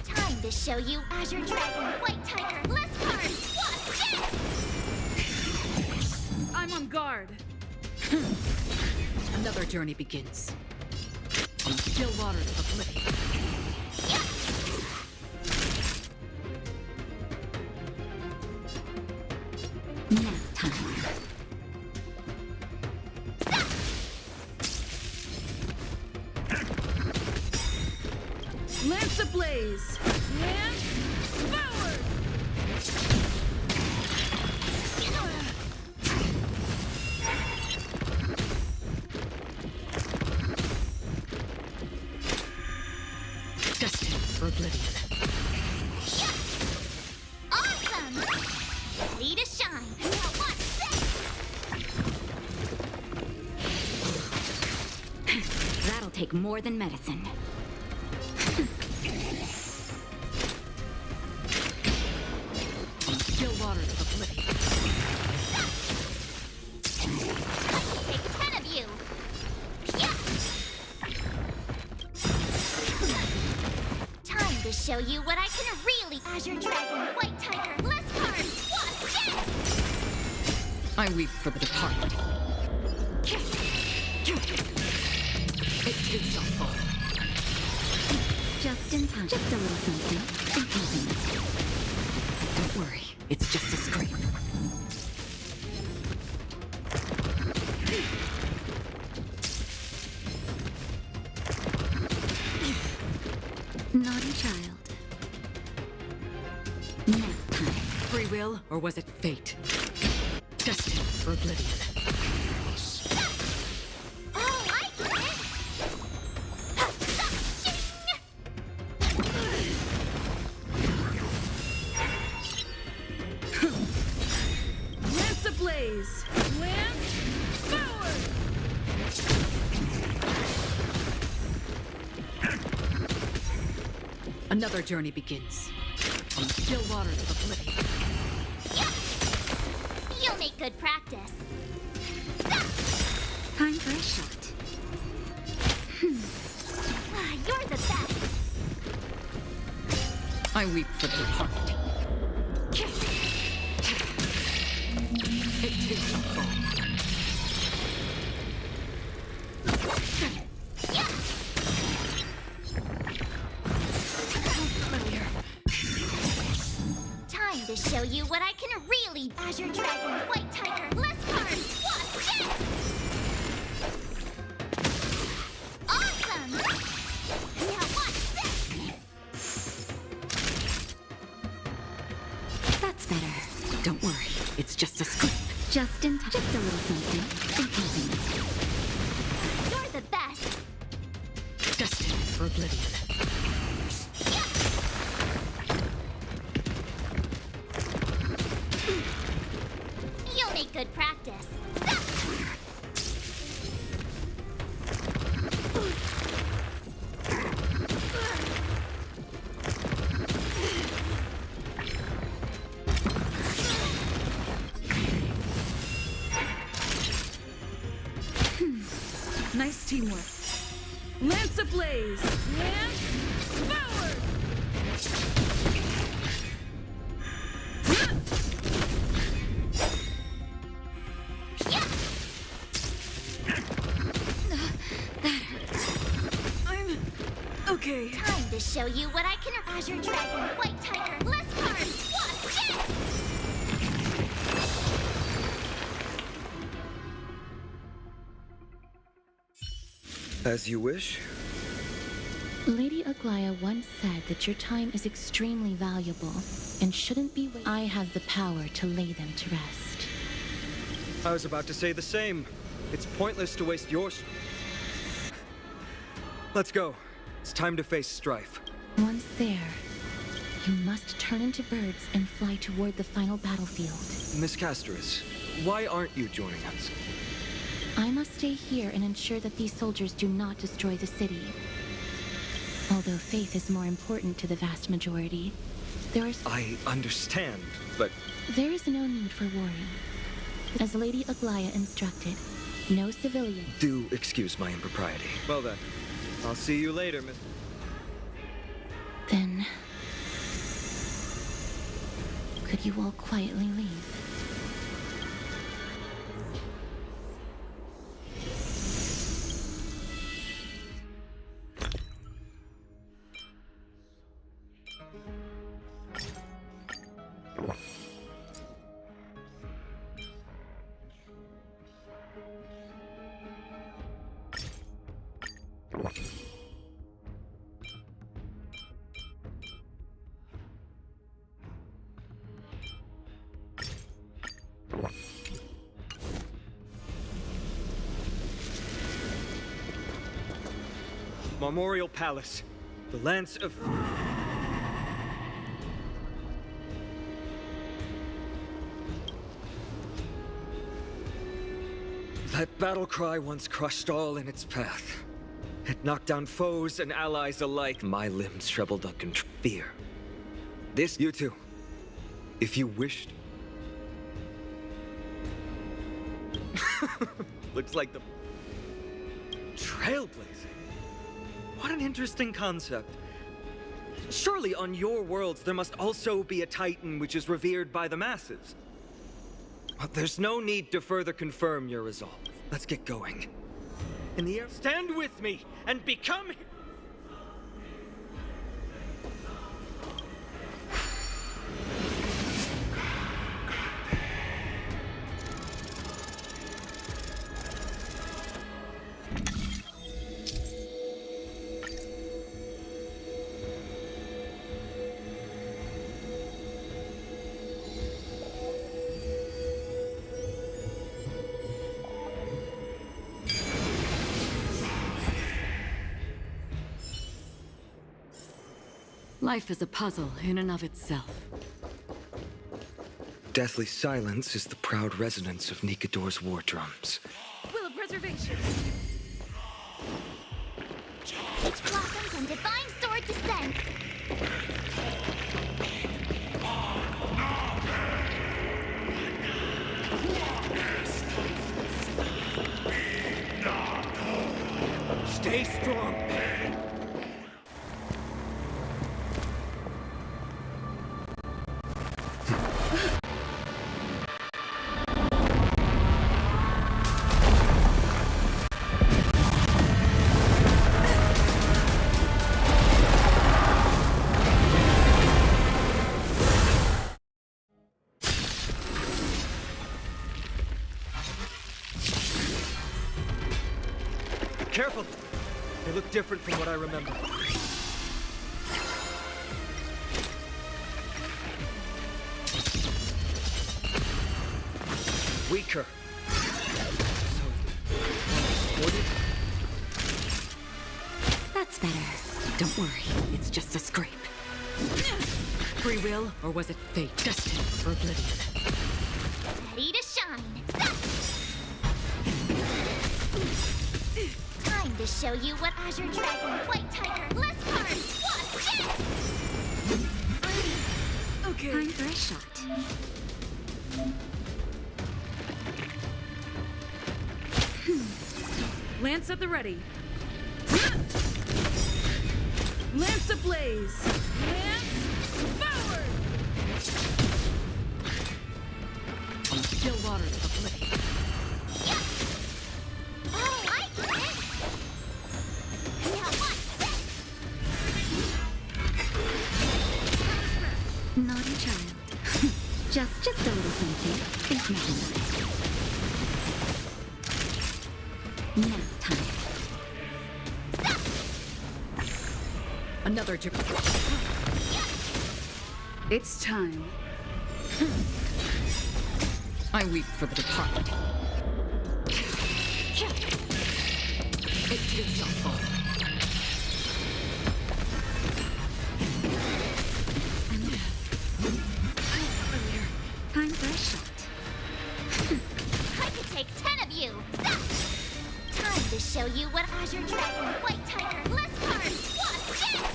S4: Time to show you Azure Dragon, White Tiger, less cards. Watch this!
S15: I'm on guard. Another journey begins. On the still waters of oblivion.
S13: Nap time.
S15: Lance ablaze! Lance forward! Destined for oblivion.
S4: Awesome! Ready to shine. Now watch this!
S13: That'll take more than medicine.
S15: Still waters of oblivion.
S4: Take 10 of you. Time to show you what I can really. Azure Dragon, White Tiger, less cards. Watch this!
S15: I weep for the departed. It too shall fall.
S13: Just in time. Just a little something.
S15: Don't worry, it's just a scrape.
S13: Naughty child. Nap time.
S15: Free will, or was it fate? Destined for oblivion.
S4: Oh, I get it!
S15: Lance ablaze! Lance forward! Another journey begins. On the still waters of oblivion.
S4: You'll make good practice.
S13: Time for a shot.
S15: I weep for the departed. It takes a fall.
S4: Time to show you what I can really. Azure Dragon, White Tiger, less cards. Watch this! Awesome! Now watch this!
S13: That's better. Don't worry, it's just a squib. Just in time. Just a little something. It happens.
S4: You're the best!
S15: Destined for oblivion.
S4: You'll make good practice.
S15: Nice teamwork. Lance ablaze! Lance forward! That hurt. I'm okay.
S4: Time to show you what I can. Azure Dragon, White Tiger, less cards. Watch this!
S14: As you wish.
S19: Lady Aglaya once said that your time is extremely valuable and shouldn't be wasted. I have the power to lay them to rest.
S14: I was about to say the same. It's pointless to waste yours. Let's go. It's time to face strife.
S19: Once there, you must turn into birds and fly toward the final battlefield.
S14: Miss Castoris, why aren't you joining us?
S19: I must stay here and ensure that these soldiers do not destroy the city. Although faith is more important to the vast majority,
S14: I understand, but...
S19: There is no need for worry. As Lady Aglaya instructed, no civilian...
S14: Do excuse my impropriety. Well then, I'll see you later, Miss...
S19: Then... could you all quietly leave?
S14: Memorial Palace. The Lance of... That battle cry once crushed all in its path. It knocked down foes and allies alike. My limbs trembled on fear. This, you too. If you wished. Looks like the... Trailblazing. What an interesting concept. Surely on your worlds there must also be a Titan which is revered by the masses. But there's no need to further confirm your resolve. Let's get going. In the air, stand with me and become...
S5: Life is a puzzle in and of itself.
S14: Deathly silence is the proud resonance of Nikador's war drums.
S15: Will of preservation.
S4: Peach blossoms and divine sword descent.
S14: Stay strong. Careful! They look different from what I remember. Weaker.
S13: That's better. Don't worry, it's just a scrape. Free will, or was it fate destined for oblivion?
S4: Ready to shine. Time to show you what Azure Dragon, White Tiger, Leskard, what's this?
S13: Okay. Time for a shot.
S20: Lance at the ready. Lance ablaze! Lance forward!
S13: On still waters of oblivion.
S4: Oh, I get it! Now what's this?
S13: Naughty child. just a little something. Think nothing. Now time.
S15: Another jib.
S20: It's time.
S15: I weep for the departed. It too shall fall.
S13: Time for a shot.
S4: I could take 10 of you. Time to show you what Azure Dragon, White Tiger, Leskard, what's this?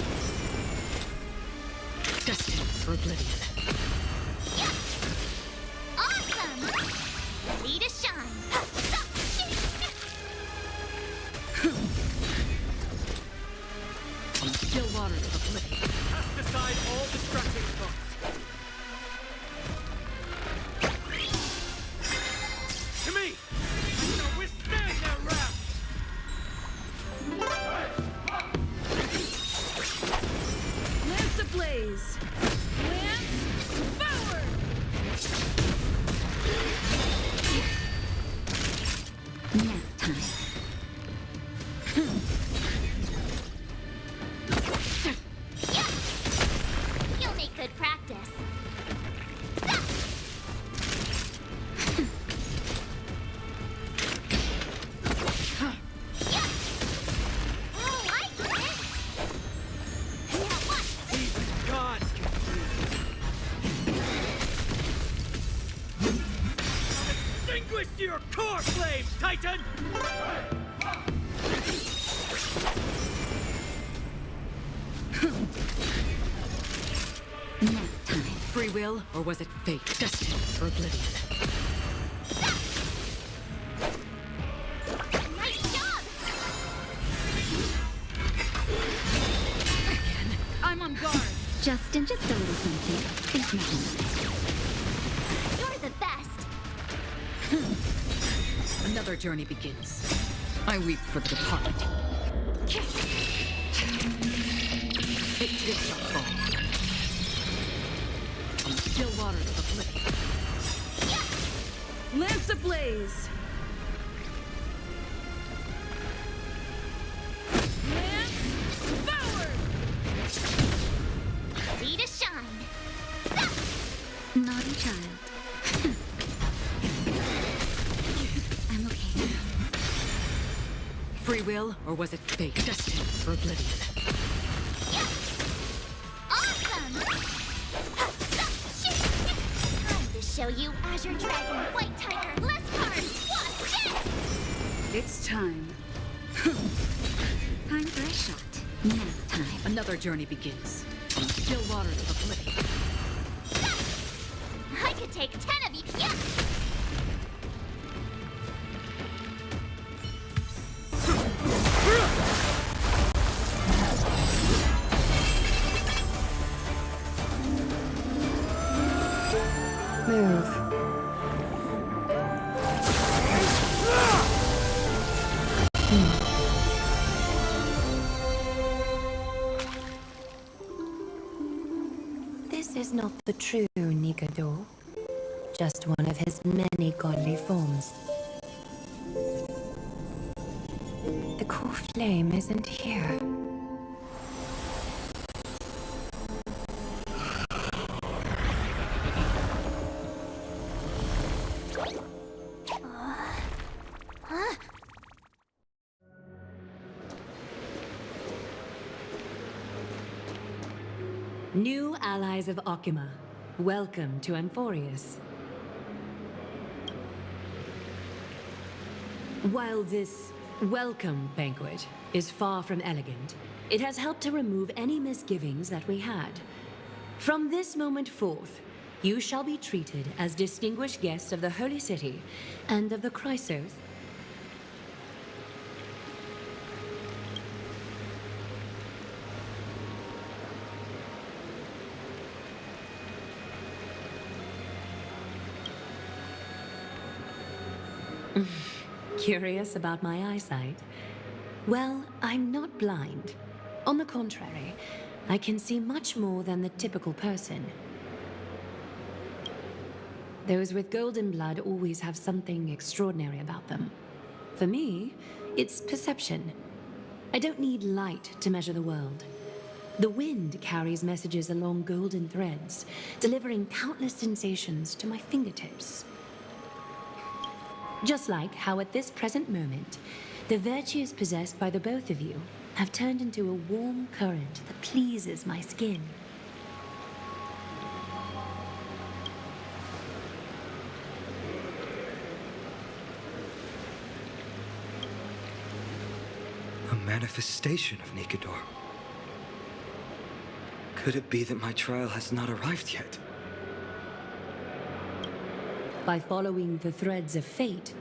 S15: Destined for oblivion.
S4: Awesome! Ready to shine.
S15: On still waters of oblivion.
S14: Cast aside all distracting thoughts. To me! I'm gonna withstand their wrath!
S20: Lance ablaze! Lance forward!
S13: Nap time.
S4: You'll make good practice. Oh, I get it! Now what's this?
S14: Even gods can see. Extinguish your core flames, Titan!
S13: Nap time.
S15: Free will, or was it fate destined for oblivion?
S4: Nice job!
S20: I'm on guard.
S13: Just a little something. Think nothing.
S4: You're the best.
S15: Another journey begins. I weep for the departed. It too shall fall. On still waters of oblivion.
S20: Lance ablaze! Lance forward!
S4: Ready to shine.
S13: Naughty child. I'm okay.
S15: Free will, or was it fate destined for oblivion?
S4: Awesome! Time to show you Azure Dragon, White Tiger, Leskard, what's this?
S20: It's time.
S13: Time for a shot. Nap time.
S15: Another journey begins. On still waters of oblivion.
S4: I could take 10 of you. Yeah!
S9: Move.
S21: This is not the true Nikado, just one of his many godly forms. The true flame isn't here.
S13: New allies of Okima, welcome to Amphorius. While this welcome banquet is far from elegant, it has helped to remove any misgivings that we had. From this moment forth, you shall be treated as distinguished guests of the Holy City and of the Chrysos. Curious about my eyesight? Well, I'm not blind. On the contrary, I can see much more than the typical person. Those with golden blood always have something extraordinary about them. For me, it's perception. I don't need light to measure the world. The wind carries messages along golden threads, delivering countless sensations to my fingertips. Just like how at this present moment, the virtues possessed by the both of you have turned into a warm current that pleases my skin.
S14: A manifestation of Nikador. Could it be that my trial has not arrived yet?
S13: By following the threads of fate,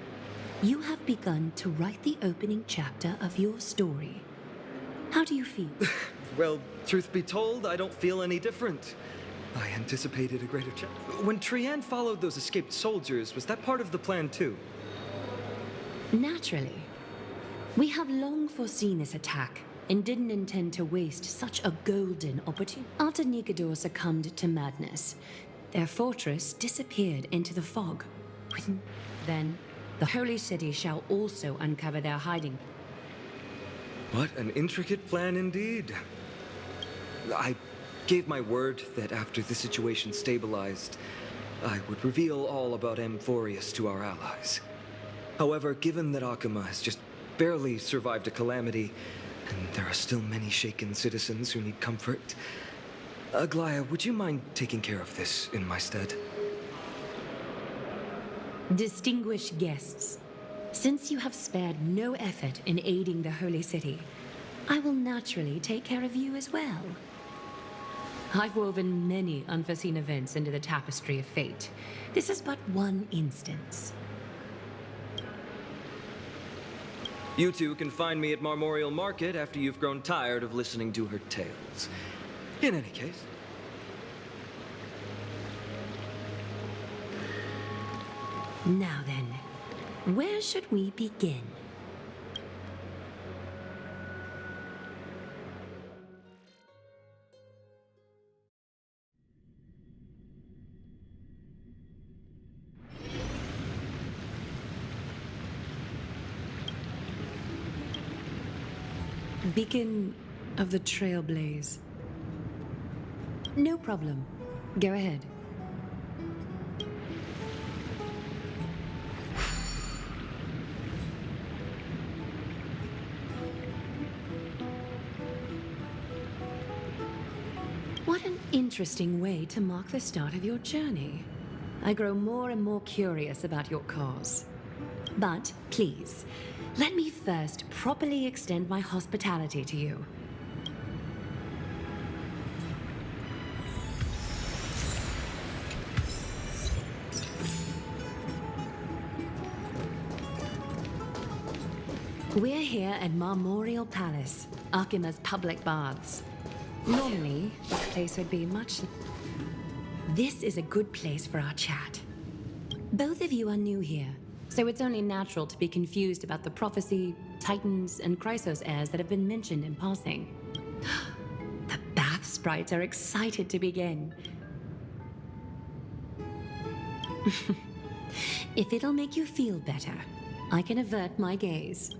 S13: you have begun to write the opening chapter of your story. How do you feel?
S14: Well, truth be told, I don't feel any different. I anticipated a greater chapter. When Trian followed those escaped soldiers, was that part of the plan too?
S13: Naturally. We have long foreseen this attack and didn't intend to waste such a golden opportunity. After Nikador succumbed to madness, their fortress disappeared into the fog. Then, the Holy City shall also uncover their hiding.
S14: What an intricate plan indeed. I gave my word that after the situation stabilized, I would reveal all about Amphorius to our allies. However, given that Okima has just barely survived a calamity, and there are still many shaken citizens who need comfort, Aglaya, would you mind taking care of this in my stead?
S13: Distinguished guests, since you have spared no effort in aiding the Holy City, I will naturally take care of you as well. I've woven many unforeseen events into the tapestry of fate. This is but one instance.
S14: You two can find me at Marmorial Market after you've grown tired of listening to her tales. In any case.
S13: Now then, where should we begin? Beacon of the Trailblaze. No problem. Go ahead. What an interesting way to mark the start of your journey. I grow more and more curious about your cause. But please, let me first properly extend my hospitality to you. We're here at Marmorial Palace, Okima's public baths. Normally, this place would be much... This is a good place for our chat. Both of you are new here, so it's only natural to be confused about the prophecy, titans, and Chrysos heirs that have been mentioned in passing. The bath sprites are excited to begin. If it'll make you feel better, I can avert my gaze.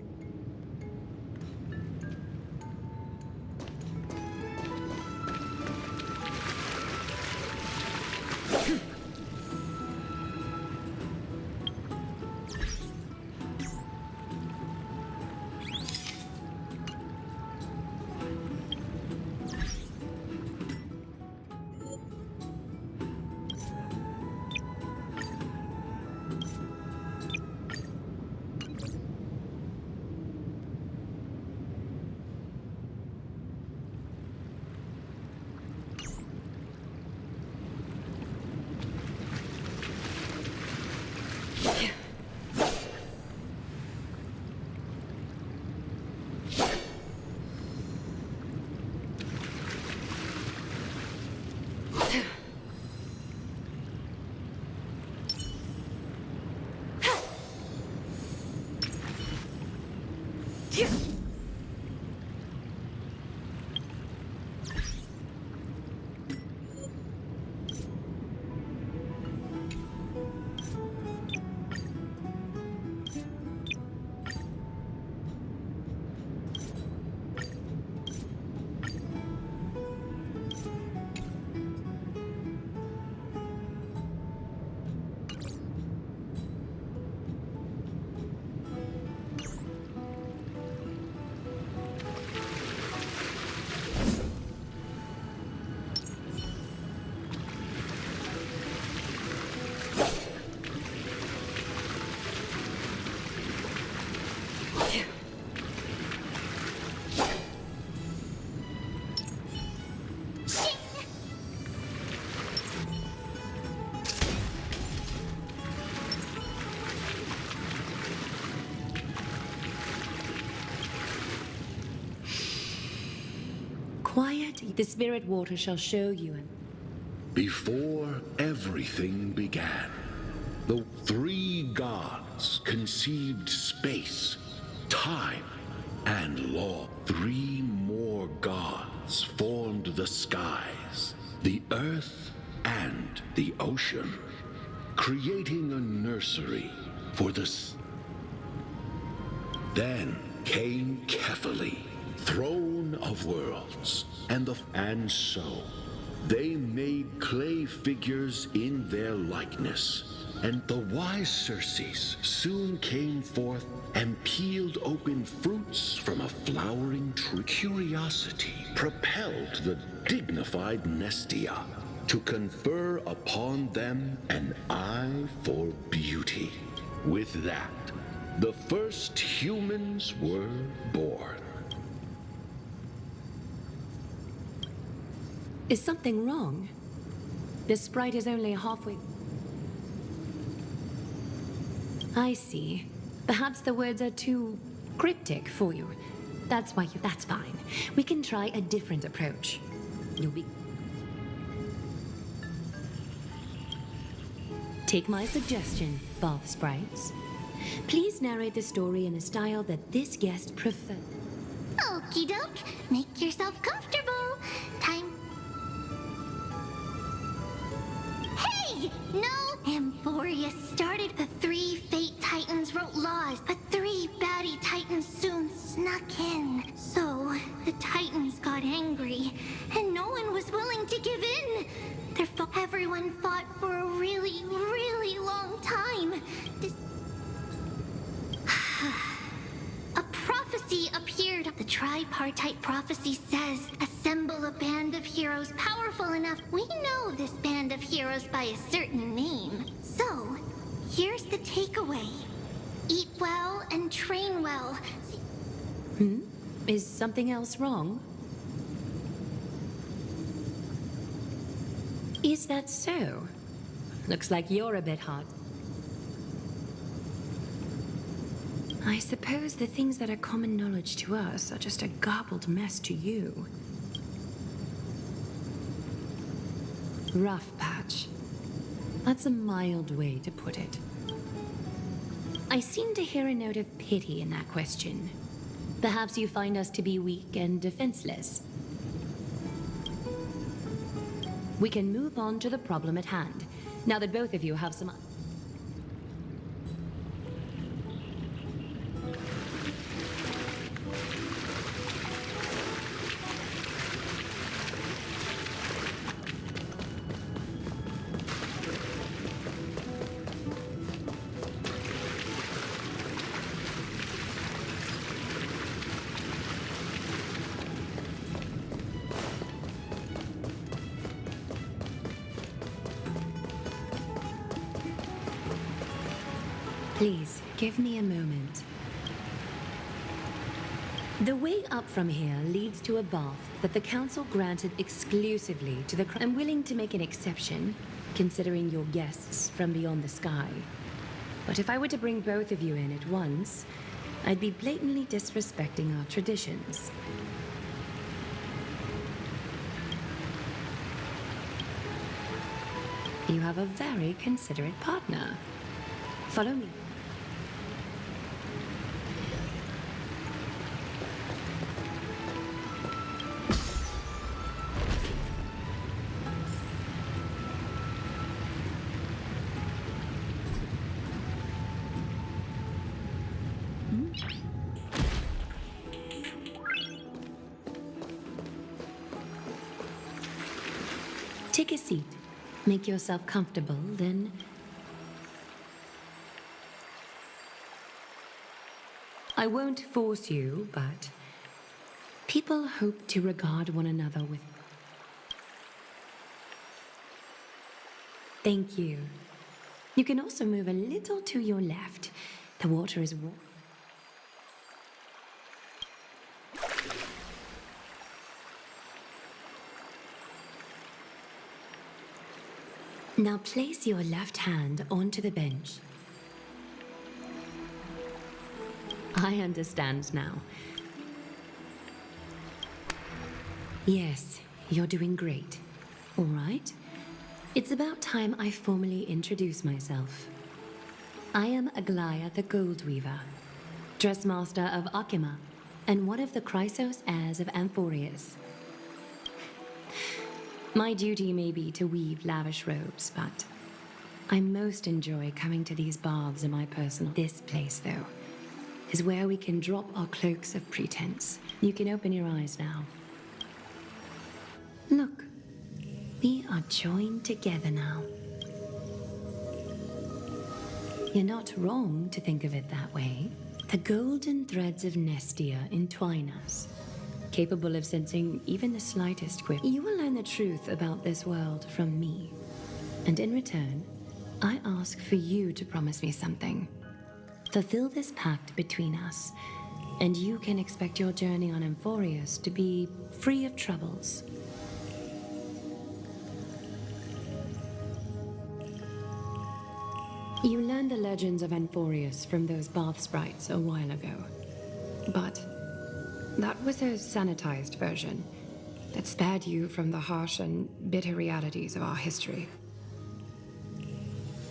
S13: Quiet, the spirit water shall show you.
S16: Before everything began, the three gods conceived space, time, and law. Three more gods formed the skies, the earth, and the ocean, creating a nursery for the... Then came Kefali, throne of worlds, and so they made clay figures in their likeness. And the wise Circes soon came forth and peeled open fruits from a flowering tree. Curiosity propelled the dignified Nestia to confer upon them an eye for beauty. With that, the first humans were born.
S13: Is something wrong? The sprite is only halfway... I see. Perhaps the words are too cryptic for you. That's fine. We can try a different approach. You'll be... Take my suggestion, bath sprites. Please narrate the story in a style that this guest prefers.
S4: Okie doke. Make yourself comfortable. Time. Hey! No! Amphoria started. The three Fate Titans wrote laws, but three baddie Titans soon snuck in. So, the Titans got angry, and no one was willing to give in. Everyone fought for a really, really long time. A prophecy appeared. The tripartite prophecy says, assemble a band of heroes powerful enough. We know this band of heroes by a certain name. So, here's the takeaway. Eat well and train well.
S13: Is something else wrong? Is that so? Looks like you're a bit hard. I suppose the things that are common knowledge to us are just a garbled mess to you. Rough patch. That's a mild way to put it. I seem to hear a note of pity in that question. Perhaps you find us to be weak and defenseless. We can move on to the problem at hand, now that both of you have some... Please, give me a moment. The way up from here leads to a bath that the Council granted exclusively to the... I'm willing to make an exception, considering you're guests from beyond the sky. But if I were to bring both of you in at once, I'd be blatantly disrespecting our traditions. You have a very considerate partner. Follow me. Take a seat. Make yourself comfortable, then... I won't force you, but... people hope to regard one another with... Thank you. You can also move a little to your left. The water is warm. Now place your left hand onto the bench. I understand now. Yes, you're doing great. All right. It's about time I formally introduce myself. I am Aglaya the Gold Weaver, Dressmaster of Akima, and one of the Chrysos heirs of Amphorius. My duty may be to weave lavish robes, but I most enjoy coming to these baths in my personal... This place, though, is where we can drop our cloaks of pretense. You can open your eyes now. Look, we are joined together now. You're not wrong to think of it that way. The golden threads of Nestia entwine us, capable of sensing even the slightest quiver. You will learn the truth about this world from me. And in return, I ask for you to promise me something. Fulfill this pact between us, and you can expect your journey on Amphorius to be free of troubles. You learned the legends of Amphorius from those bath sprites a while ago. But that was a sanitized version that spared you from the harsh and bitter realities of our history.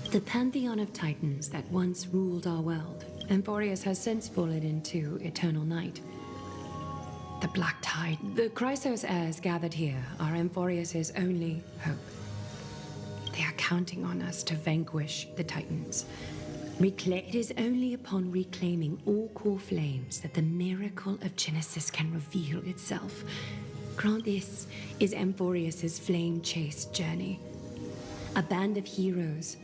S13: The pantheon of titans that once ruled our world, Amphorius has since fallen into eternal night. The Black Tide, the Chrysos heirs gathered here are Amphorius' only hope. They are counting on us to vanquish the titans. It is only upon reclaiming all core flames that the miracle of Genesis can reveal itself. Grant this is Amphorius' flame-chased journey. A band of heroes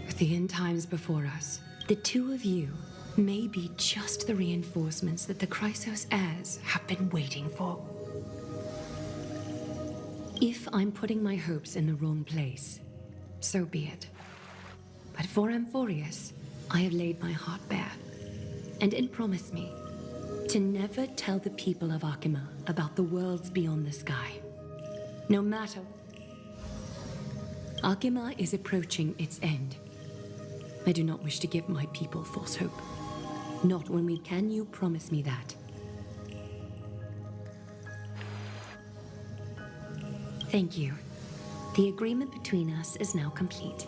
S13: with the end times before us. The two of you may be just the reinforcements that the Chrysos heirs have been waiting for. If I'm putting my hopes in the wrong place, so be it. But for Amphorius, I have laid my heart bare. And it promised me to never tell the people of Akima about the worlds beyond the sky. No matter. Akima is approaching its end. I do not wish to give my people false hope. Not when we... Can you promise me that? Thank you. The agreement between us is now complete.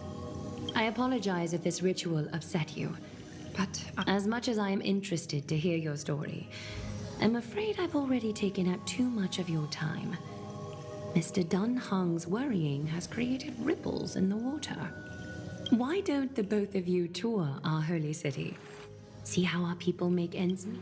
S13: I apologize if this ritual upset you, but as much as I am interested to hear your story, I'm afraid I've already taken up too much of your time. Mr. Dunhung's worrying has created ripples in the water. Why don't the both of you tour our holy city? See how our people make ends meet?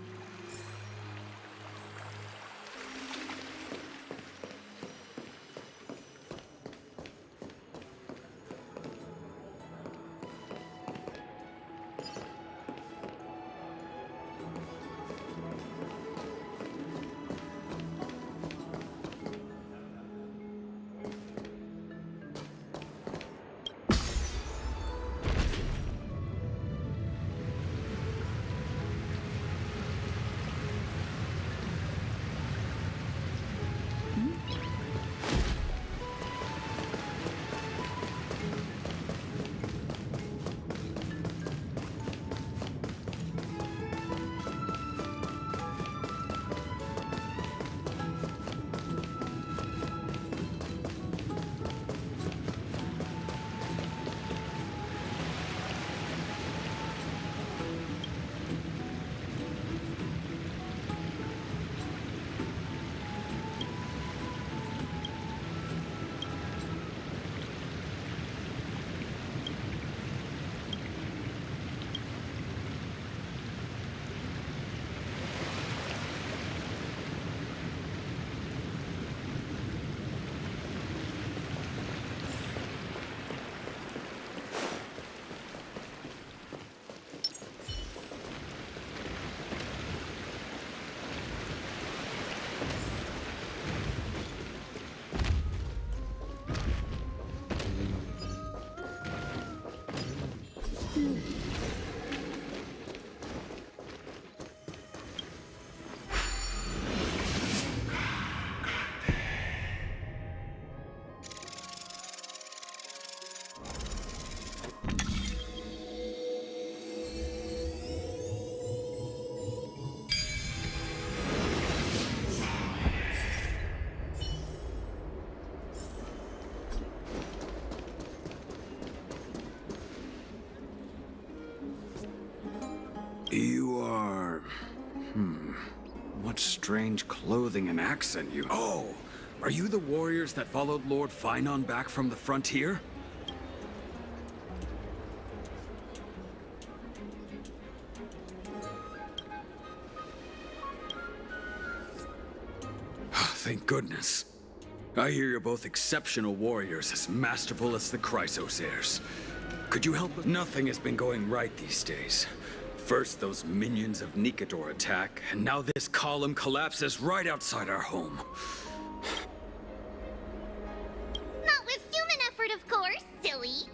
S11: much strange clothing and accent you... Oh! Are you the warriors that followed Lord Finon back from the frontier? Thank goodness. I hear you're both exceptional warriors, as masterful as the Chrysos heirs. Could you help? Nothing has been going right these days. First those minions of Nikador attack, and now this column collapses right outside our home.
S4: Not with human effort, of course, silly.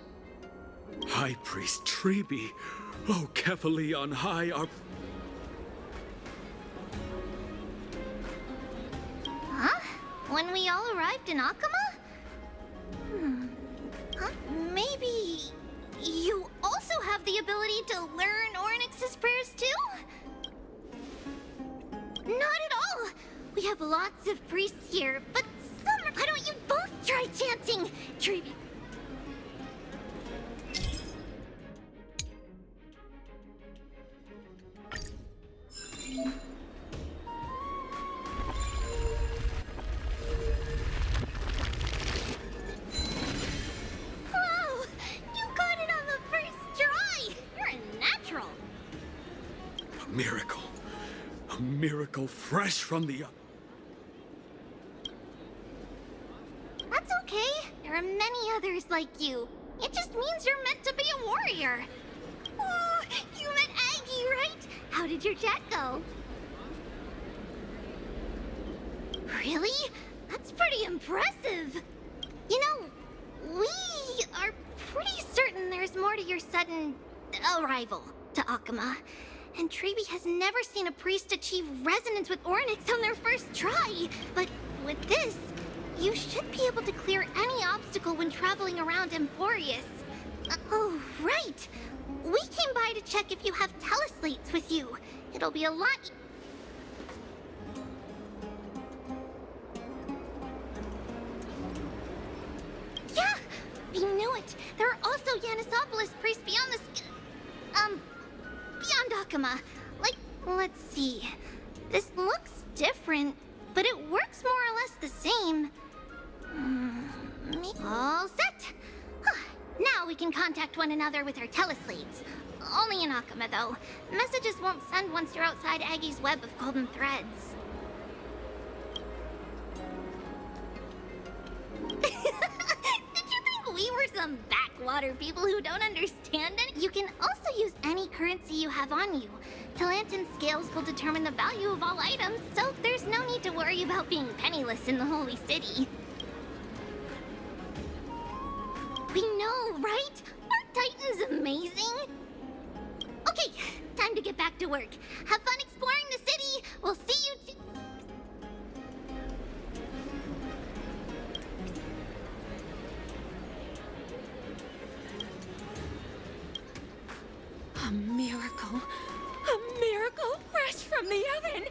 S11: High Priest Treeby, oh Kefali on high are...
S4: Huh? When we all arrived in Akama? Huh? Maybe... you also have the ability to learn Ornyx's prayers too? Not at all! We have lots of priests here, but some... Why don't you both try chanting? Treeby... Wow! You got it on the first try! You're a natural!
S11: A miracle. A miracle fresh from the...
S4: That's okay. There are many others like you. It just means you're meant to be a warrior. Oh, you met Aggie, right? How did your chat go? Really? That's pretty impressive. You know, we are pretty certain there's more to your sudden arrival to Akama. And Treeby has never seen a priest achieve resonance with Ornyx on their first try. But with this, you should be able to clear any obstacle when traveling around Emphorius. Oh, right. We came by to check if you have teleslates with you. It'll be a lot... Yeah! We knew it! There are also Yanisopolis priests beyond the... beyond Akama. Like, let's see. This looks different, but it works more or less the same. All set! Now we can contact one another with our teleslates. Only in Akama, though. Messages won't send once you're outside Aggie's web of golden threads. Did you think we were some backwater people who don't understand it? You can also use any currency you have on you. Talantan scales will determine the value of all items, so there's no need to worry about being penniless in the Holy City. We know, right? Aren't Titans amazing? Okay, time to get back to work. Have fun exploring the city. We'll see you...
S21: A miracle. A miracle fresh from the oven.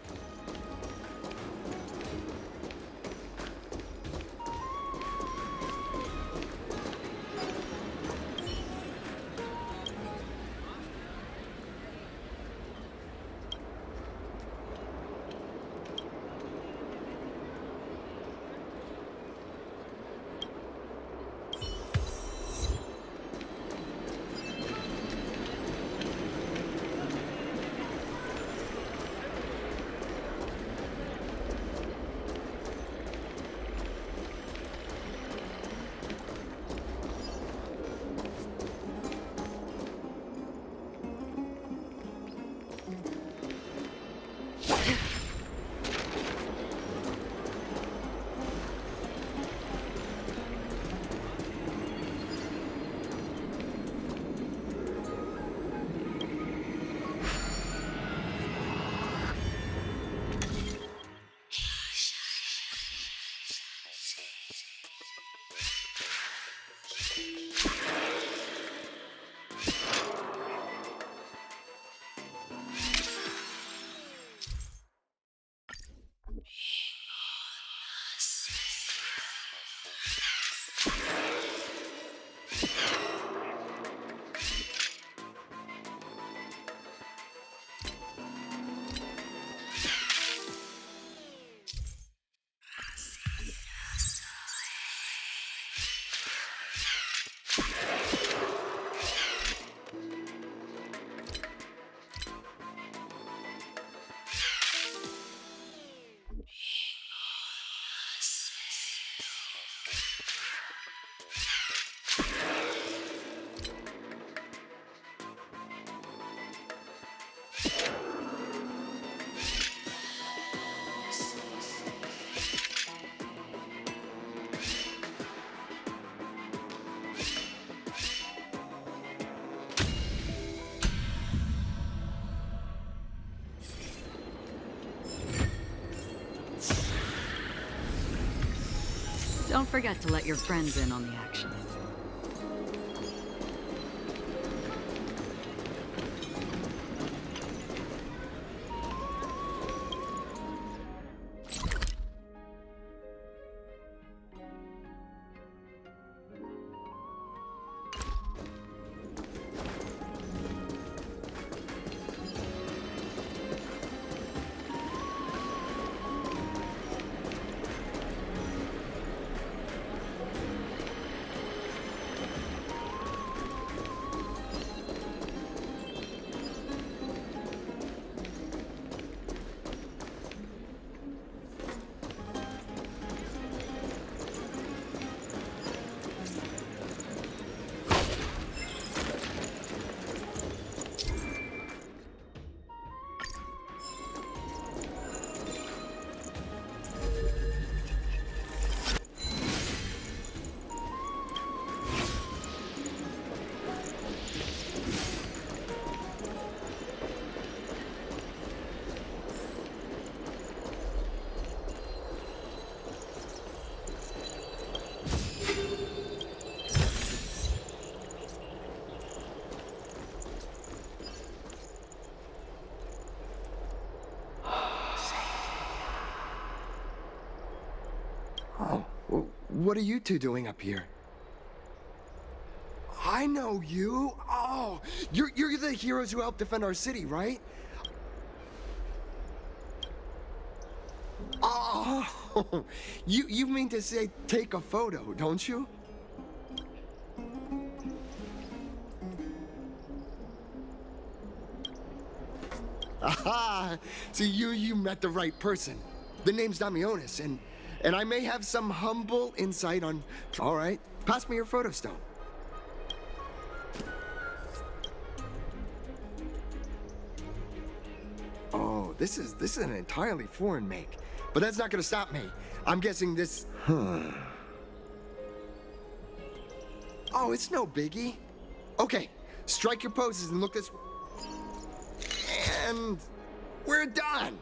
S15: Don't forget to let your friends in on the action.
S1: What are you two doing up here? I know you. Oh, you're the heroes who helped defend our city, right? Oh, you mean to say take a photo, don't you? Aha! So you met the right person. The name's Damionis, and I may have some humble insight on... All right, pass me your photo stone. Oh, this is an entirely foreign make. But that's not gonna stop me. I'm guessing this... Oh, it's no biggie. Okay, strike your poses and look this... And... we're done!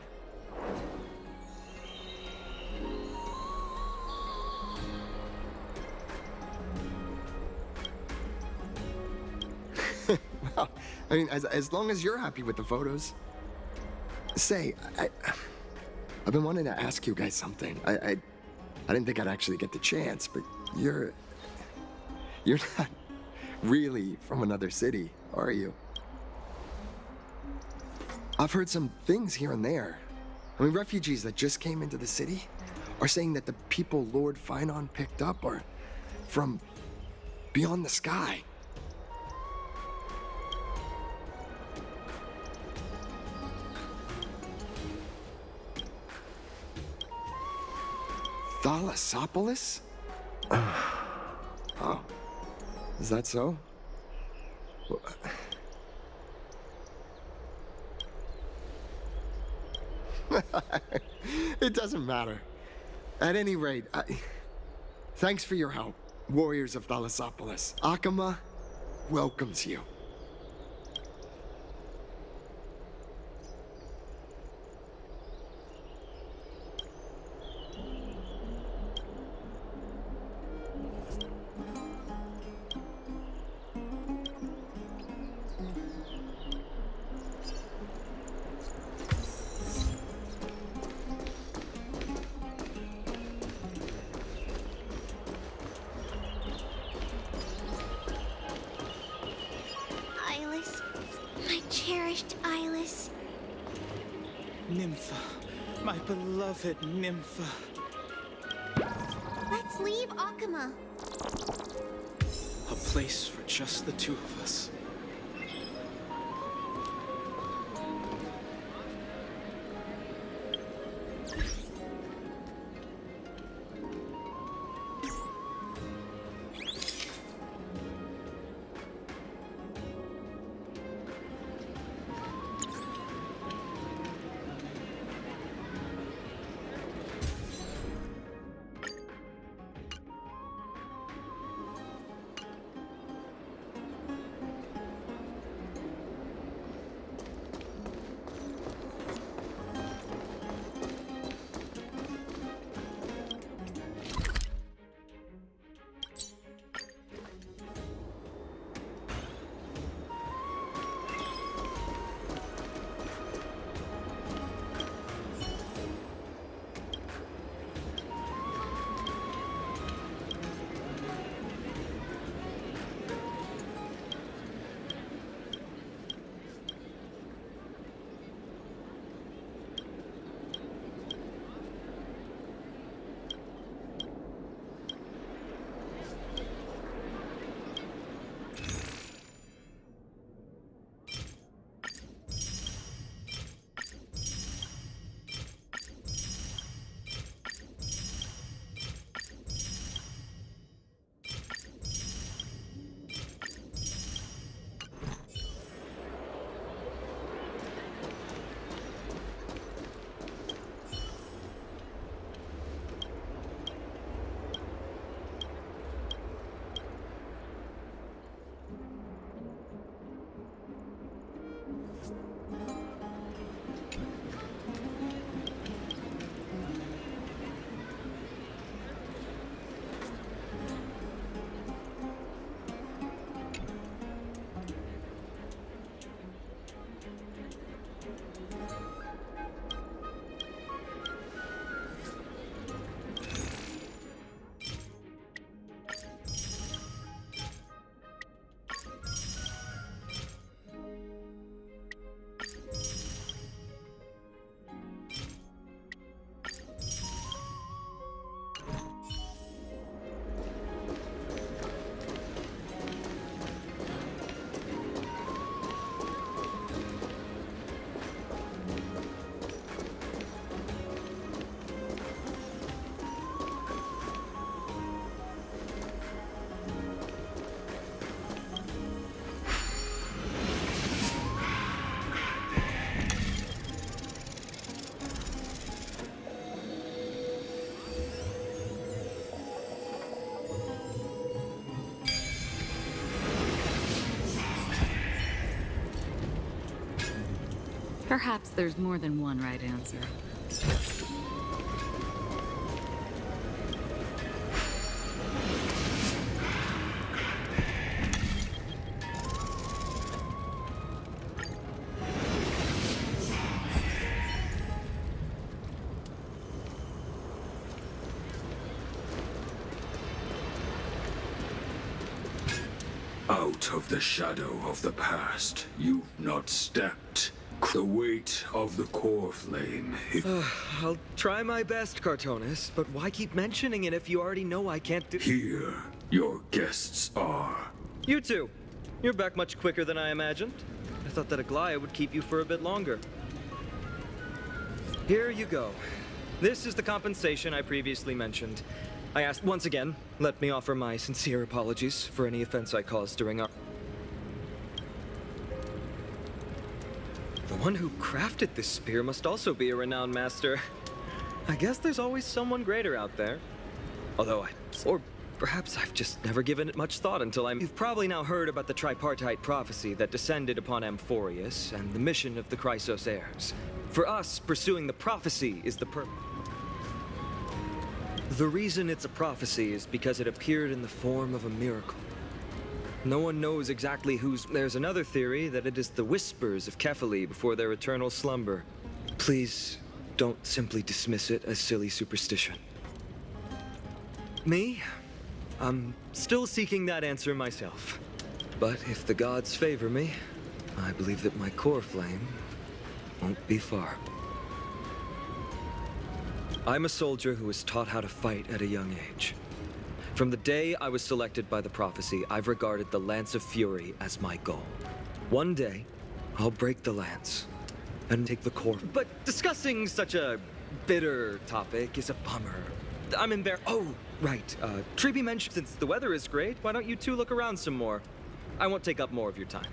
S1: Well, I mean, as long as you're happy with the photos. Say, I've been wanting to ask you guys something. I didn't think I'd actually get the chance, but you're not really from another city, are you? I've heard some things here and there. I mean, refugees that just came into the city are saying that the people Lord Finon picked up are from beyond the sky. Thalasopolis? Oh, is that so? It doesn't matter. At any rate, thanks for your help, warriors of Thalasopolis. Akama welcomes you.
S22: Nympha, my beloved Nympha.
S2: Let's leave Akama.
S22: A place for just the two of us.
S15: Perhaps there's more than one right answer.
S11: Out of the shadow of the past, you've not stepped. The weight of the core flame.
S10: I'll try my best, Cartonis, but why keep mentioning it if you already know I can't do—
S11: Here, your guests are.
S10: You two. You're back much quicker than I imagined. I thought that Aglaya would keep you for a bit longer. Here you go. This is the compensation I previously mentioned. I asked once again, let me offer my sincere apologies for any offense I caused during our— The one who crafted this spear must also be a renowned master. I guess there's always someone greater out there. Or perhaps I've just never given it much thought until I'm— You've probably now heard about the tripartite prophecy that descended upon Amphorius and the mission of the Chrysos heirs. For us, pursuing the prophecy is the purpose. The reason it's a prophecy is because it appeared in the form of a miracle. No one knows exactly whose— There's another theory that it is the whispers of Kefali before their eternal slumber. Please, don't simply dismiss it as silly superstition. Me? I'm still seeking that answer myself. But if the gods favor me, I believe that my core flame won't be far. I'm a soldier who was taught how to fight at a young age. From the day I was selected by the prophecy, I've regarded the Lance of Fury as my goal. One day, I'll break the lance and take the core. But discussing such a bitter topic is a bummer. I'm embarrassed. Oh, right. Treeby mentioned since the weather is great, why don't you two look around some more? I won't take up more of your time.